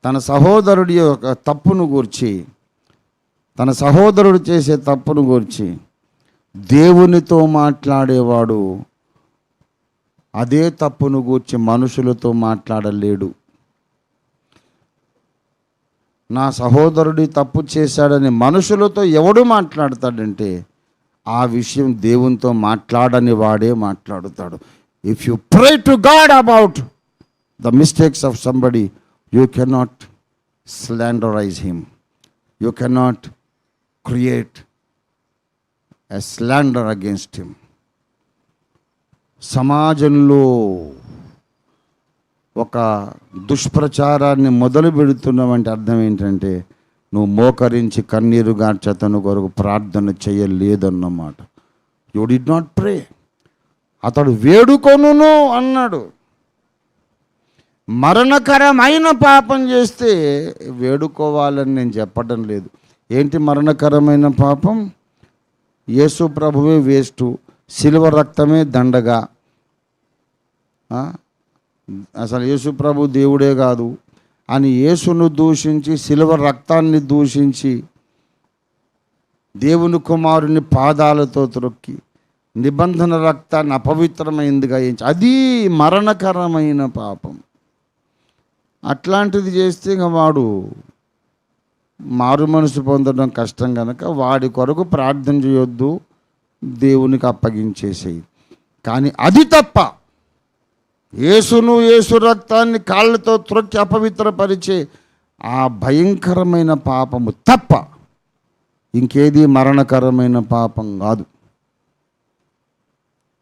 తన సహోదరుడి యొక్క తప్పును గూర్చి, తన సహోదరుడు చేసే తప్పును గూర్చి దేవునితో మాట్లాడేవాడు అదే తప్పును గూర్చి మనుషులతో మాట్లాడలేడు. నా సహోదరుడి తప్పు చేశాడని మనుషులతో ఎవడు మాట్లాడతాడంటే ఆ విషయం దేవునితో మాట్లాడని వాడే మాట్లాడుతాడు. If you pray to God about the mistakes of somebody, you cannot slanderize him, you cannot create a slander against him. సమాజంలో ఒక దుష్ప్రచారాన్ని మొదలు పెడుతున్నామంటే అర్థం ఏంటంటే నువ్వు మోకరించి కన్నీరు గార్చతను కొరకు ప్రార్థన చేయలేదన్నమాట. You did not pray. అతడు వేడుకొనును అన్నాడు. మరణకరమైన పాపం చేస్తే వేడుకోవాలని నేను చెప్పడం లేదు. ఏంటి మరణకరమైన పాపం? యేసు ప్రభువే వేస్టు, శిలువ రక్తమే దండగా, అసలు యేసు ప్రభు దేవుడే కాదు అని యేసును దూషించి, శిలువ రక్తాన్ని దూషించి, దేవుని కుమారుని పాదాలతో త్రొక్కి నిబంధన రక్తాన్ని అపవిత్రమైందిగా ఎంచి, అది మరణకరమైన పాపం. అట్లాంటిది చేస్తే ఇక వాడు మారు మనసు పొందడం కష్టం కనుక వాడి కొరకు ప్రార్థన చేయొద్దు, దేవునికి అప్పగించేసేయి. కానీ అది తప్ప యేసును, యేసు రక్తాన్ని కాళ్ళతో త్రొక్కి అపవిత్రపరిచే ఆ భయంకరమైన పాపము తప్ప ఇంకేది మరణకరమైన పాపం కాదు.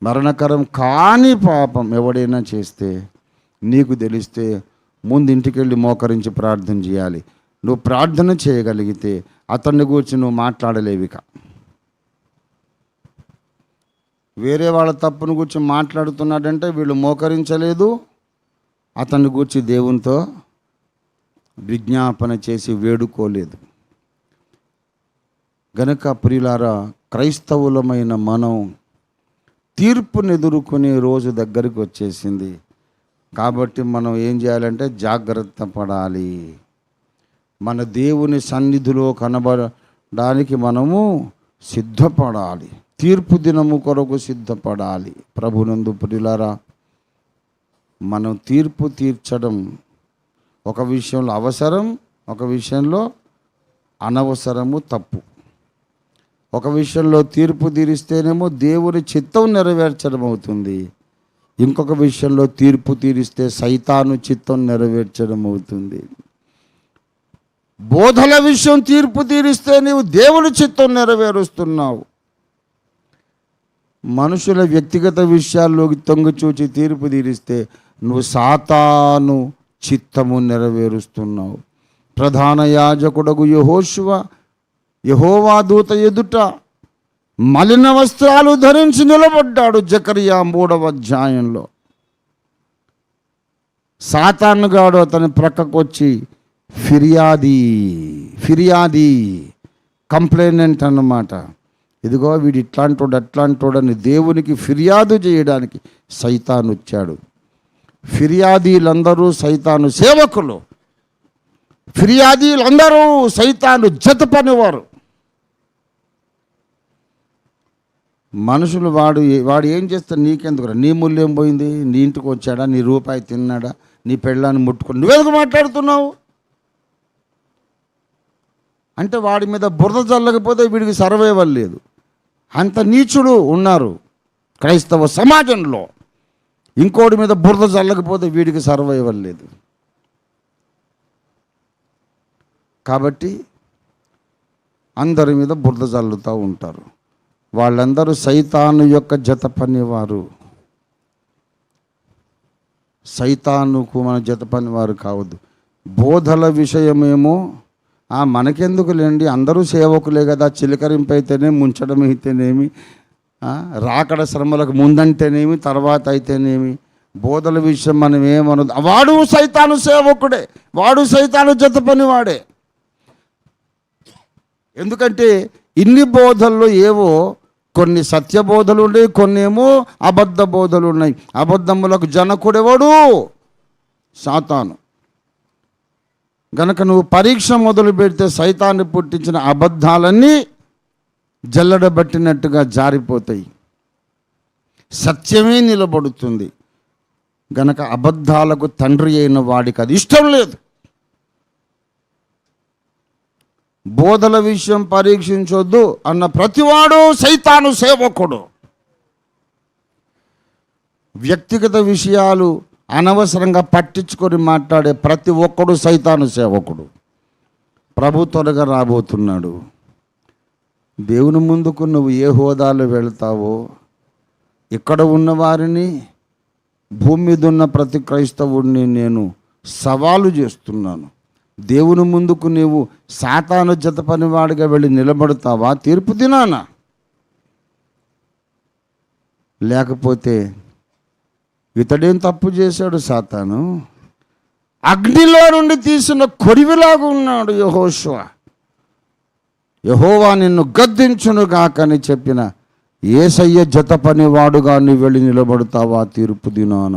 మరణకరం కాని పాపం ఎవడైనా చేస్తే నీకు తెలిస్తే ముందు ఇంటికి వెళ్ళి మోకరించి ప్రార్థన చేయాలి. నువ్వు ప్రార్థన చేయగలిగితే అతన్ని గురించి నువ్వు మాట్లాడలేవిక. వేరే వాళ్ళ తప్పును గురించి మాట్లాడుతున్నాడంటే వీళ్ళు మోకరించలేదు, అతన్ని గురించి దేవునితో విజ్ఞాపన చేసి వేడుకోలేదు. గనక ప్రియులారా, క్రైస్తవులమైన మనం తీర్పును ఎదుర్కొనే రోజు దగ్గరికి వచ్చేసింది. కాబట్టి మనం ఏం చేయాలంటే జాగ్రత్త పడాలి. మన దేవుని సన్నిధిలో కనబడడానికి మనము సిద్ధపడాలి. తీర్పు దినము కొరకు సిద్ధపడాలి. ప్రభునందు ప్రియులారా, మనం తీర్పు తీర్చడం ఒక విషయంలో అవసరం, ఒక విషయంలో అనవసరము, తప్పు. ఒక విషయంలో తీర్పు తీరిస్తేనేమో దేవుని చిత్తం నెరవేర్చడం అవుతుంది, ఇంకొక విషయంలో తీర్పు తీరిస్తే సైతాను చిత్తం నెరవేర్చడం అవుతుంది. బోధల విషయం తీర్పు తీరిస్తే నీవు దేవుని చిత్తం నెరవేరుస్తున్నావు. మనుషుల వ్యక్తిగత విషయాల్లోకి తొంగి చూచి తీర్పు తీరిస్తే నువ్వు సాతాను చిత్తము నెరవేరుస్తున్నావు. ప్రధాన యాజకుడగు యెహోషువ యెహోవా దూత ఎదుట మలిన వస్త్రాలు ధరించి నిలబడ్డాడు. జకరియా 3వ అధ్యాయంలో సాతానుగాడు అతని ప్రక్కకు వచ్చి ఫిర్యాది కంప్లైనెంట్ అన్నమాట. ఇదిగో వీడు ఇట్లాంటోడు అట్లాంటోడని దేవునికి ఫిర్యాదు చేయడానికి సైతాను వచ్చాడు. ఫిర్యాదీలందరూ సైతాను సేవకులు, ఫిర్యాదీలందరూ సైతాను జత పనివారు. మనుషులు వాడు ఏం చేస్తాడు నీకెందుకు? నీ మూల్యం పోయింది, నీ ఇంటికి వచ్చాడా, నీ రూపాయి తిన్నాడా, నీ పెళ్ళాన్ని ముట్టుకుని నువ్వెందుకు మాట్లాడుతున్నావు అంటే వాడి మీద బురద చల్లకపోతే వీడికి సర్వైవల్ లేదు. అంత నీచుడు ఉన్నారు క్రైస్తవ సమాజంలో. ఇంకోటి మీద బురద చల్లకపోతే వీడికి సర్వైవల్ లేదు. కాబట్టి అందరి మీద బురద చల్లుతూ ఉంటారు. వాళ్ళందరూ సైతాను యొక్క జత పనివారు. సైతానుకు మన జత పనివారు కావద్దు. బోధల విషయమేమో మనకెందుకు లేండి, అందరూ సేవకులే కదా, చిలకరింపు అయితేనే, ముంచడం అయితేనేమి, రాకడ శ్రమలకు ముందంటేనేమి, తర్వాత అయితేనేమి, బోధల విషయం మనం ఏమనదు. వాడు సైతాను సేవకుడే, వాడు సైతాను జత పనివాడే. ఎందుకంటే ఇన్ని బోధల్లో ఏవో కొన్ని సత్యబోధలు ఉన్నాయి, కొన్ని ఏమో అబద్ధ బోధలు ఉన్నాయి. అబద్ధములకు జనకుడెవడు? సాతాను. గనక నువ్వు పరీక్ష మొదలు పెడితే సైతాన్ని పుట్టించిన అబద్ధాలన్నీ జల్లడబట్టినట్టుగా జారిపోతాయి. సత్యమే నిలబడుతుంది. గనక అబద్ధాలకు తండ్రి అయిన వాడికి అది ఇష్టం లేదు. బోధల విషయం పరీక్షించొద్దు అన్న ప్రతివాడు సైతాను సేవకుడు. వ్యక్తిగత విషయాలు అనవసరంగా పట్టించుకొని మాట్లాడే ప్రతి ఒక్కడు సైతాను సేవకుడు. ప్రభు త్వరగా రాబోతున్నాడు. దేవుని ముందుకు నువ్వు ఏ హోదాలో వెళ్తావో, ఇక్కడ ఉన్న వారిని, భూమి మీద ఉన్న ప్రతి క్రైస్తవుడిని నేను సవాలు చేస్తున్నాను. దేవుని ముందుకు నీవు సాతాను జత పనివాడిగా వెళ్ళి నిలబడతావా తీర్పు దినాన? లేకపోతే ఇతడేం తప్పు చేశాడు సాతాను? అగ్నిలో నుండి తీసిన కొరివిలాగా ఉన్నాడు యెహోషువ. యెహోవా నిన్ను గద్దించును గాకని చెప్పిన యేసయ్య జత పనివాడుగా నీవు వెళ్ళి నిలబడతావా తీర్పు దినాన?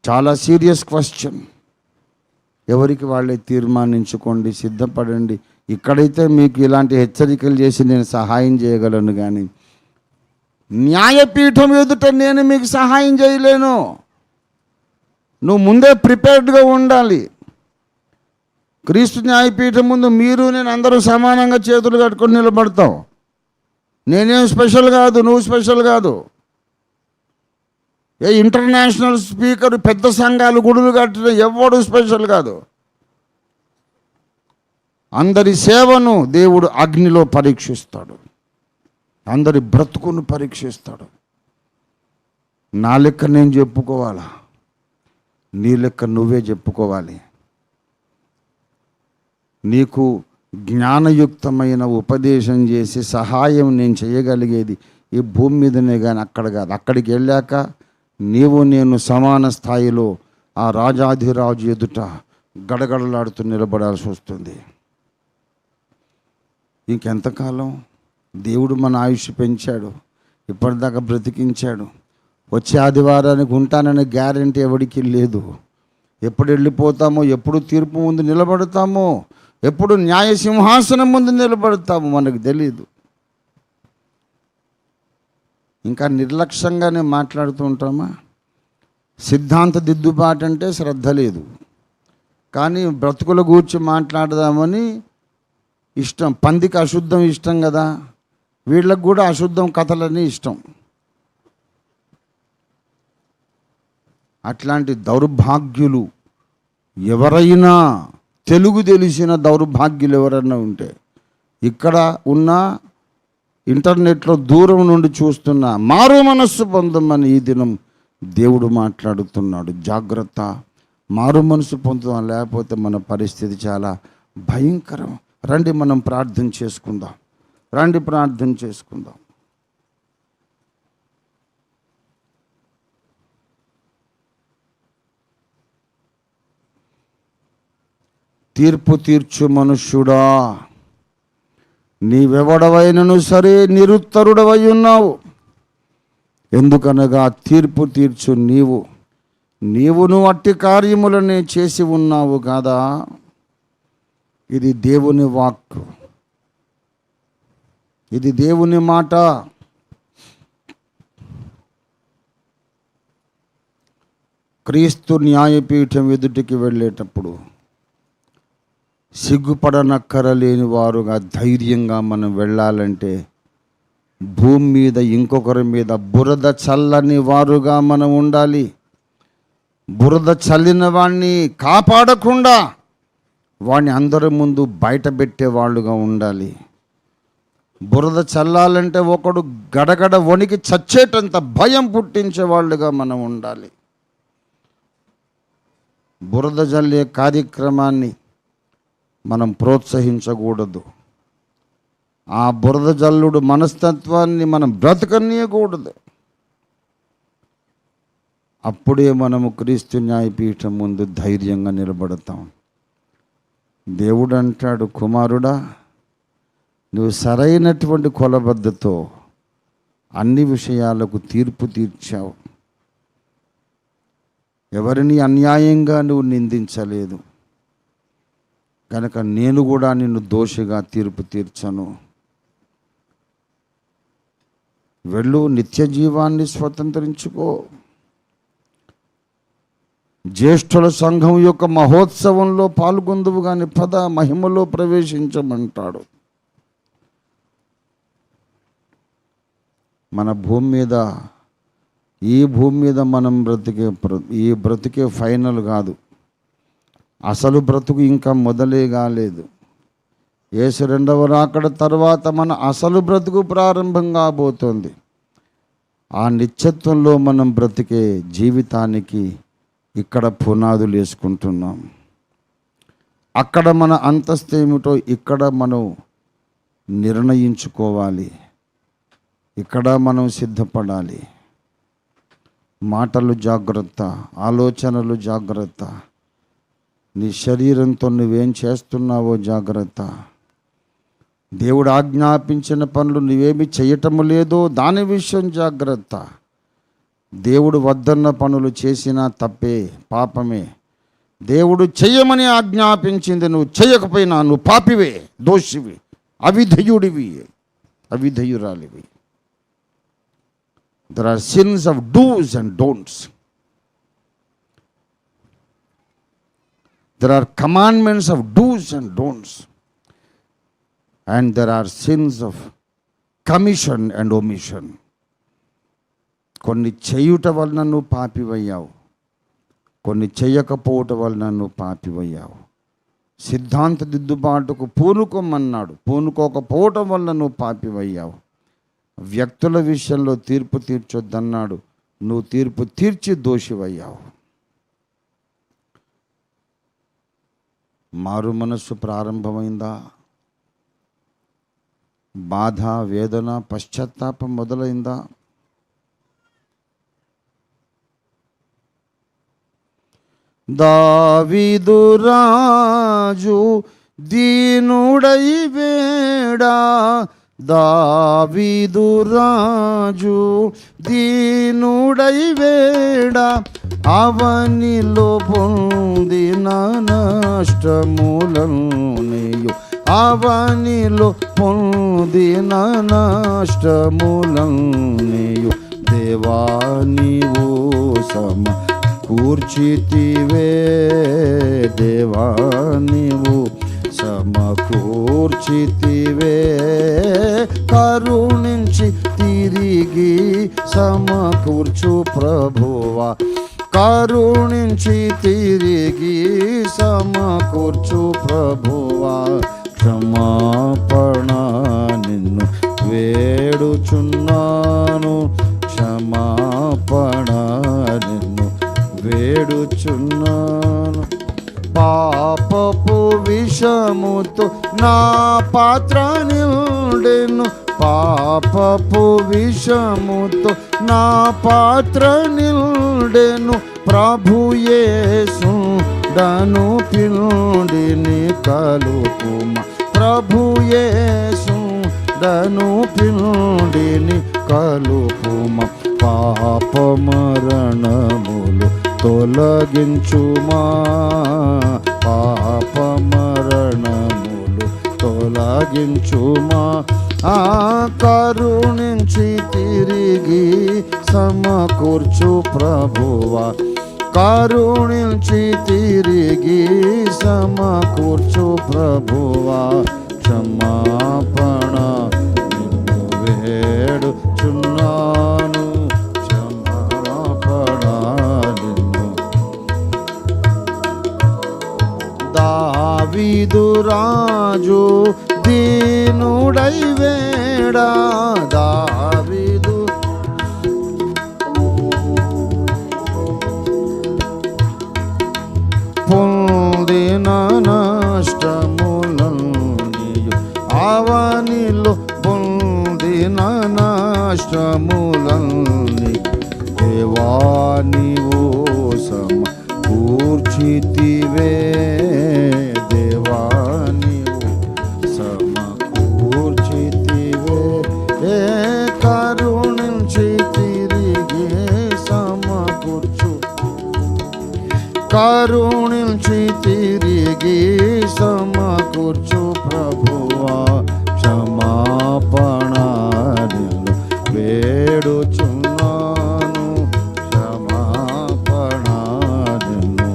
చాలా సీరియస్ క్వశ్చన్. ఎవరికి వాళ్ళే తీర్మానించుకోండి, సిద్ధపడండి. ఇక్కడైతే మీకు ఇలాంటి హెచ్చరికలు చేసి నేను సహాయం చేయగలను, కానీ న్యాయపీఠం ఎదుట నేను మీకు సహాయం చేయలేను. నువ్వు ముందే ప్రిపేర్డ్గా ఉండాలి. క్రీస్తు న్యాయపీఠం ముందు మీరు నేను అందరూ సమానంగా చేతులు కట్టుకొని నిలబడతాం. నేనేం స్పెషల్ కాదు, నువ్వు స్పెషల్ కాదు. ఏ ఇంటర్నేషనల్ స్పీకర్, పెద్ద సంఘాలు గుడులు కట్టిన ఎవడు స్పెషల్ కాదు. అందరి సేవను దేవుడు అగ్నిలో పరీక్షిస్తాడు. అందరి బ్రతుకును పరీక్షిస్తాడు. నా లెక్క నేను చెప్పుకోవాలా? నీ లెక్క నువ్వే చెప్పుకోవాలి. నీకు జ్ఞానయుక్తమైన ఉపదేశం చేసి సహాయం నేను చేయగలిగేది ఈ భూమి మీదనే, కానీ అక్కడ కాదు. అక్కడికి వెళ్ళాక నీవు నేను సమాన స్థాయిలో ఆ రాజాధిరాజు ఎదుట గడగడలాడుతూ నిలబడాల్సి వస్తుంది. ఇంకెంతకాలం? దేవుడు మన ఆయుష్ పెంచాడు, ఇప్పటిదాకా బ్రతికించాడు. వచ్చే ఆదివారానికి ఉంటాననే గ్యారెంటీ ఎవరికి లేదు. ఎప్పుడు వెళ్ళిపోతామో, ఎప్పుడు తీర్పు ముందు నిలబడతామో, ఎప్పుడు న్యాయ సింహాసనం ముందు నిలబడతామో మనకు తెలీదు. ఇంకా నిర్లక్ష్యంగానే మాట్లాడుతూ ఉంటామా? సిద్ధాంత దిద్దుబాటు అంటే శ్రద్ధ లేదు, కానీ బ్రతుకుల గూర్చి మాట్లాడదామని ఇష్టం. పందికి అశుద్ధం ఇష్టం కదా, వీళ్ళకు కూడా అశుద్ధం కథలని ఇష్టం. అట్లాంటి దౌర్భాగ్యులు ఎవరైనా, తెలుగు తెలిసిన దౌర్భాగ్యులు ఎవరైనా ఉంటే, ఇక్కడ ఉన్న ఇంటర్నెట్లో దూరం నుండి చూస్తున్న మారు మనస్సు పొందమని ఈ దినం దేవుడు మాట్లాడుతున్నాడు. జాగ్రత్త, మారు మనసు పొందుదాం, లేకపోతే మన పరిస్థితి చాలా భయంకరం. రండి మనం ప్రార్థన చేసుకుందాం. రండి ప్రార్థన చేసుకుందాం. తీర్పు తీర్చు మనుష్యుడా, నీవెవడవైనను సరే నిరుత్తరుడవై ఉన్నావు. ఎందుకనగా తీర్పు తీర్చు నీవును అట్టి కార్యములనే చేసి ఉన్నావు కాదా? ఇది దేవుని వాక్కు, ఇది దేవుని మాట. క్రీస్తు న్యాయపీఠం ఎదుటికి వెళ్ళేటప్పుడు సిగ్గుపడనక్కరలేని వారుగా ధైర్యంగా మనం వెళ్ళాలంటే, భూమి మీద ఇంకొకరి మీద బురద చల్లని వారుగా మనం ఉండాలి. బురద చల్లిన వాడిని కాపాడకుండా వాడిని అందరి ముందు బయట పెట్టే వాళ్ళుగా ఉండాలి. బురద చల్లాలంటే ఒకడు గడగడ వణికి చచ్చేటంత భయం పుట్టించే వాళ్ళుగా మనం ఉండాలి. బురద జల్లే కార్యక్రమాన్ని మనం ప్రోత్సహించకూడదు. ఆ బురద జల్లుడు మనస్తత్వాన్ని మనం బ్రతకనీయకూడదు. అప్పుడే మనము క్రీస్తు న్యాయపీఠం ముందు ధైర్యంగా నిలబడతాం. దేవుడు అంటాడు, కుమారుడా, నువ్వు సరైనటువంటి కొలబద్దతో అన్ని విషయాలకు తీర్పు తీర్చావు. ఎవరిని అన్యాయంగా నువ్వు నిందించలేదు కనుక నేను కూడా నిన్ను దోషిగా తీర్పు తీర్చను. వెళ్ళు, నిత్య జీవాన్ని స్వతంత్రించుకో. జ్యేష్ఠుల సంఘం యొక్క మహోత్సవంలో పాల్గొందువు కానీ పద మహిమలో ప్రవేశించమంటాడు. మన భూమి మీద, ఈ భూమి మీద మనం ఈ బ్రతికే ఫైనల్ కాదు. అసలు బ్రతుకు ఇంకా మొదలే కాలేదు. యేసు రెండవ రాకడ తర్వాత మన అసలు బ్రతుకు ప్రారంభం కాబోతోంది. ఆ నిత్యత్వంలో మనం బ్రతికే జీవితానికి ఇక్కడ పునాదులు వేసుకుంటున్నాం. అక్కడ మన అంతస్తు ఏమిటో ఇక్కడ మనం నిర్ణయించుకోవాలి. ఇక్కడ మనం సిద్ధపడాలి. మాటలు జాగ్రత్త, ఆలోచనలు జాగ్రత్త, నీ శరీరంతో నువ్వేం చేస్తున్నావో జాగ్రత్త. దేవుడు ఆజ్ఞాపించిన పనులు నువ్వేమి చేయటము లేదో దాని విషయం జాగ్రత్త. దేవుడు వద్దన్న పనులు చేసినా తప్పే, పాపమే. దేవుడు చెయ్యమని ఆజ్ఞాపించింది నువ్వు చేయకపోయినా నువ్వు పాపివే, దోషివి, అవిధేయుడివి, అవిధేయురాలివి. There are sins of do's and don'ts. There are commandments of do's and don'ts. And there are sins of commission and omission. కొన్ని చేయుట వలన నువ్వు పాపివయ్యావు, కొన్ని చేయకపోవటం వలన నువ్వు పాపివయ్యావు. సిద్ధాంత దిద్దుబాటుకు పూనుకోమన్నాడు, పూనుకోకపోవటం వలన నువ్వు పాపివయ్యావు. వ్యక్తుల విషయంలో తీర్పు తీర్చొద్దన్నాడు, నువ్వు తీర్పు తీర్చి దోషివయ్యావు. మారు మనస్సు ప్రారంభమైందా? బాధ, వేదన, పశ్చాత్తాపం మొదలైందా? దావీదు రాజు దీనుడై వేడా, దావీదు రాజు దీనుడై వేడా, అవనిలో పొందిన నష్టములన్నీయు, అవనిలో పొందిన నష్టములన్నీయు దేవా నీవు సమకూర్చితివే, దేవా నీవు సమకూర్చితివే. కరుణించి తిరిగి సమకూర్చు ప్రభువా, కరుణించి తిరిగి సమకూర్చు ప్రభువా. క్షమాపణ నిన్ను వేడుచున్నాను, క్షమాపణ నిన్ను వేడుచున్నాను. పాపపు విషముతో నా పాత్ర నిండెను, పాపపు విషముతో నా పాత్ర నిండెను. ప్రభు యేసుడను పిండిని కలుపుమా, ప్రభు యేసుడను పిండిని కలుపుమా. పాప మరణములు తొలగించుమా, పాప మరణములు తొలగించుమా. ఆ కరుణించి తిరిగి సమకూర్చు ప్రభువా, కరుణించి తిరిగి సమకూర్చు ప్రభువా. క్షమాపణ నిన్ను వేడుచున్నాను, క్షమాపణ నిన్ను. దావీదు రాజు దీనుడై వేడా, దావీదు పొందిన నష్టములన్నీయు, అవనిలో పొందిన నష్టములన్నీ దేవా నీవు సమకూర్చితివే, దేవా నీవు సమకూర్చితివే. కరుణించి తిరిగి సమకూర్చు, కరుణించి తిరిగి సమకూర్చు ప్రభువా. క్షమాపణ నిన్ను వేడుచున్నాను, క్షమాపణ నిన్ను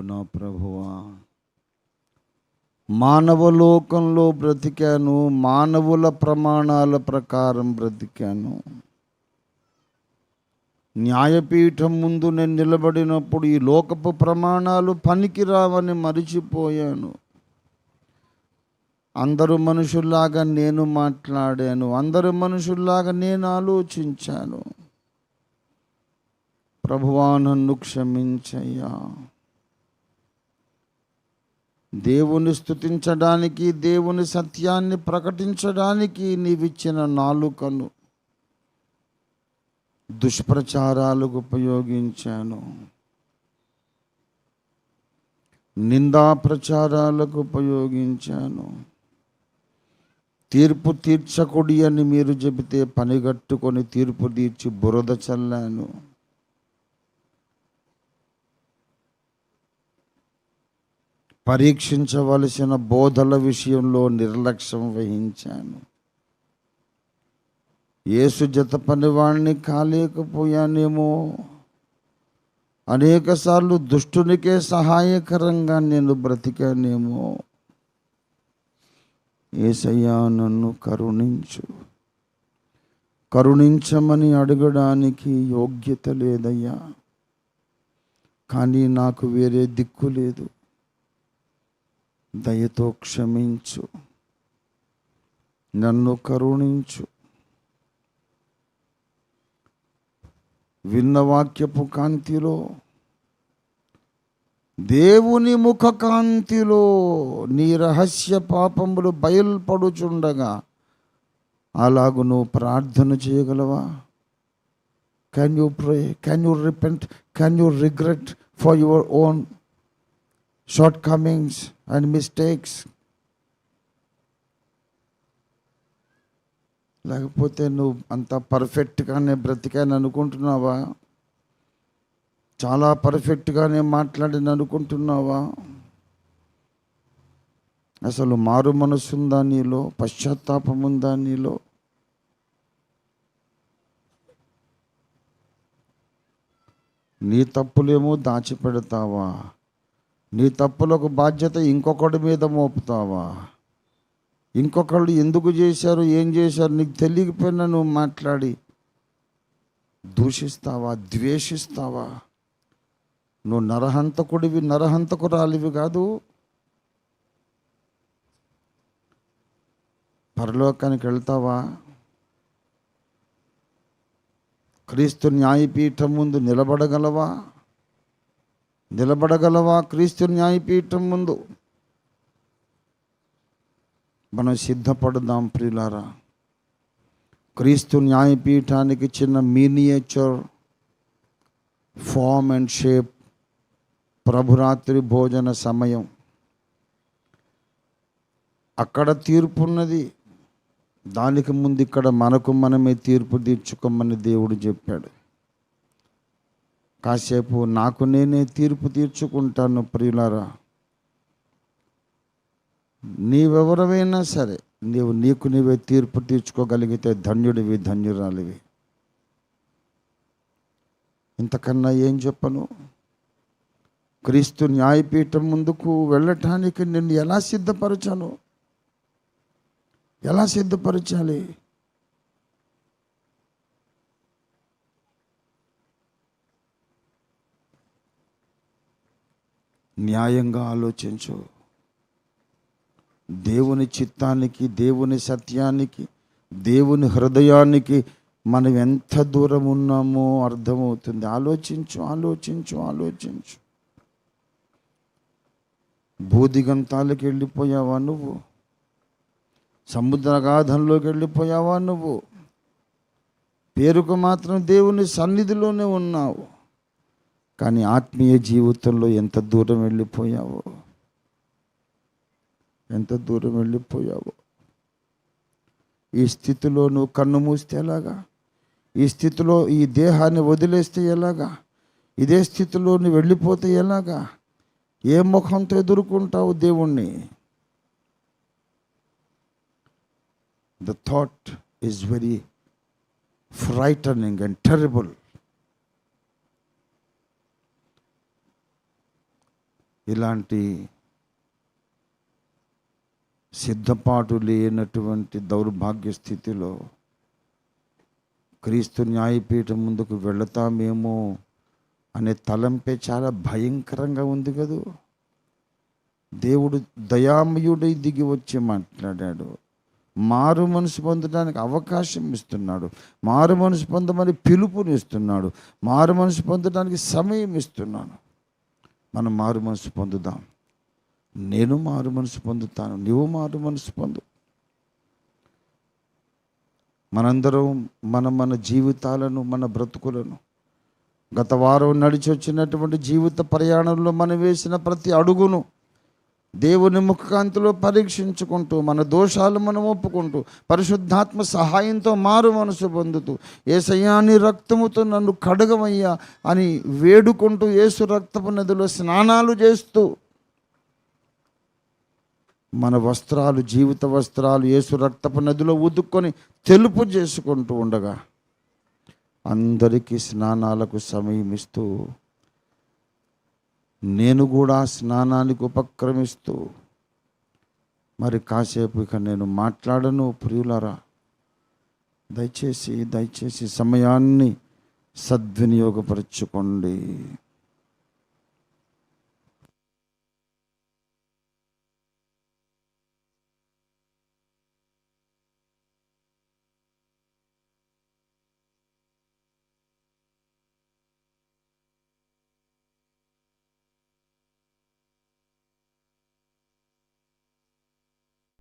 నా ప్రభువా, మానవలోకంలో బ్రతికాను, మానవుల ప్రమాణాల ప్రకారం బ్రతికాను. న్యాయపీఠం ముందు నేను నిలబడినప్పుడు ఈ లోకపు ప్రమాణాలు పనికిరావని మరిచిపోయాను. అందరూ మనుషుల్లాగా నేను మాట్లాడాను, అందరు మనుషుల్లాగా నేను ఆలోచించాను. ప్రభువా, నన్ను క్షమించయ్యా. దేవుని స్తుతించడానికి, దేవుని సత్యాన్ని ప్రకటించడానికి నీవిచ్చిన నాలుకను దుష్ప్రచారాలకు ఉపయోగించాను, నిందా ప్రచారాలకు ఉపయోగించాను. తీర్పు తీర్చకుడి అని మీరు చెబితే పనిగట్టుకొని తీర్పు తీర్చి బురద చల్లాను. పరీక్షించవలసిన బోధల విషయంలో నిర్లక్ష్యం వహించాను. యేసు జత పనివాణ్ణి కాలేకపోయానేమో, అనేకసార్లు దుష్టునికే సహాయకరంగా నేను బ్రతికానేమో. యేసయ్యా, నన్ను కరుణించు. కరుణించమని అడగడానికి యోగ్యత లేదయ్యా, కానీ నాకు వేరే దిక్కు లేదు. దయతో క్షమించు, నన్ను కరుణించు. విన్న వాక్యపు కాంతిలో, దేవుని ముఖ కాంతిలో నీ రహస్య పాపములు బయల్పడుచుండగా అలాగు నువ్వు ప్రార్థన చేయగలవా? Can you pray? Can you repent? Can you regret for your own short Cummins and mistakes? లేకపోతే నువ్వు అంత పర్ఫెక్ట్గానే బ్రతికాను అనుకుంటున్నావా? చాలా పర్ఫెక్ట్గానే మాట్లాడిన అనుకుంటున్నావా? అసలు మారు మనసు ఉందా నీలో? పశ్చాత్తాపం ఉందా నీలో? నీ తప్పులేమో దాచిపెడతావా? నీ తప్పులకు బాధ్యత ఇంకొకటి మీద మోపుతావా? ఇంకొకళ్ళు ఎందుకు చేశారు, ఏం చేశారు నీకు తెలియకపోయినా నువ్వు మాట్లాడి దూషిస్తావా, ద్వేషిస్తావా? నువ్వు నరహంతకుడివి, నరహంతకురాలివి కాదు. పరలోకానికి వెళ్తావా? క్రీస్తు న్యాయపీఠం ముందు నిలబడగలవా? క్రీస్తు న్యాయపీఠం ముందు? మనం సిద్ధపడదాం ప్రియులారా. క్రీస్తు న్యాయపీఠానికి చిన్న మినియేచర్ ఫామ్ అండ్ షేప్ ప్రభురాత్రి భోజన సమయం. అక్కడ తీర్పు ఉన్నది, దానికి ముందు ఇక్కడ మనకు మనమే తీర్పు తీర్చుకోమని దేవుడు చెప్పాడు. కాసేపు నాకు నేనే తీర్పు తీర్చుకుంటాను ప్రియులారా. నీవెవరమైనా సరే, నీకు నీవే తీర్పు తీర్చుకోగలిగితే ధన్యుడివి, ధన్యురాలివి. ఇంతకన్నా ఏం చెప్పను? క్రీస్తు న్యాయపీఠం ముందుకు వెళ్ళటానికి నిన్ను ఎలా సిద్ధపరచాను? ఎలా సిద్ధపరచాలి? న్యాయంగా ఆలోచించు. దేవుని చిత్తానికి, దేవుని సత్యానికి, దేవుని హృదయానికి మనం ఎంత దూరం ఉన్నామో అర్థమవుతుంది. ఆలోచించు. భూదిగంతాలకు వెళ్ళిపోయావా నువ్వు? సముద్రగాధంలోకి వెళ్ళిపోయావా నువ్వు? పేరుకు మాత్రం దేవుని సన్నిధిలోనే ఉన్నావు, కానీ ఆత్మీయ జీవితంలో ఎంత దూరం వెళ్ళిపోయావో. ఈ స్థితిలో నువ్వు కన్ను మూస్తే ఎలాగా? ఈ స్థితిలో ఈ దేహాన్ని వదిలేస్తే ఎలాగా? ఇదే స్థితిలో నువ్వు వెళ్ళిపోతే ఎలాగా? ఏ ముఖంతో ఎదుర్కొంటావు దేవుణ్ణి? The thought is very frightening and terrible. ఇలాంటి సిద్ధపాటు లేనటువంటి దౌర్భాగ్య స్థితిలో క్రీస్తు న్యాయపీఠం ముందుకు వెళతామేమో అనే తలంపే చాలా భయంకరంగా ఉంది కదూ. దేవుడు దయామయుడై దిగి వచ్చి మాట్లాడాడు. మారు మనసు పొందడానికి అవకాశం ఇస్తున్నాడు, మారు మనసు పొందమని పిలుపునిస్తున్నాడు, మారు మనసు పొందడానికి సమయం ఇస్తున్నాను. మనం మారు మనసు పొందుదాం. నేను మారు మనసు పొందుతాను, నువ్వు మారు మనసు పొందు. మనందరం మన జీవితాలను, మన బ్రతుకులను, గత వారం నడిచి వచ్చినటువంటి జీవిత ప్రయాణంలో మనం వేసిన ప్రతి అడుగును దేవుని ముఖకాంతిలో పరీక్షించుకుంటూ, మన దోషాలు మనం ఒప్పుకుంటూ, పరిశుద్ధాత్మ సహాయంతో మారు మనసు పొందుతూ, యేసయ్యా నీ రక్తముతో నన్ను కడగమయ్యా అని వేడుకుంటూ, యేసు రక్తపు నదిలో స్నానాలు చేస్తూ, మన వస్త్రాలు, జీవిత వస్త్రాలు యేసు రక్తపు నదిలో ఉదుక్కొని తెలుపు చేసుకుంటూ ఉండగా, అందరికీ స్నానాలకు సమయం ఇస్తూ, నేను కూడా స్నానానికి ఉపక్రమిస్తూ, మరి కాసేపు ఇక నేను మాట్లాడను ప్రియులారా. దయచేసి సమయాన్ని సద్వినియోగపరచుకోండి.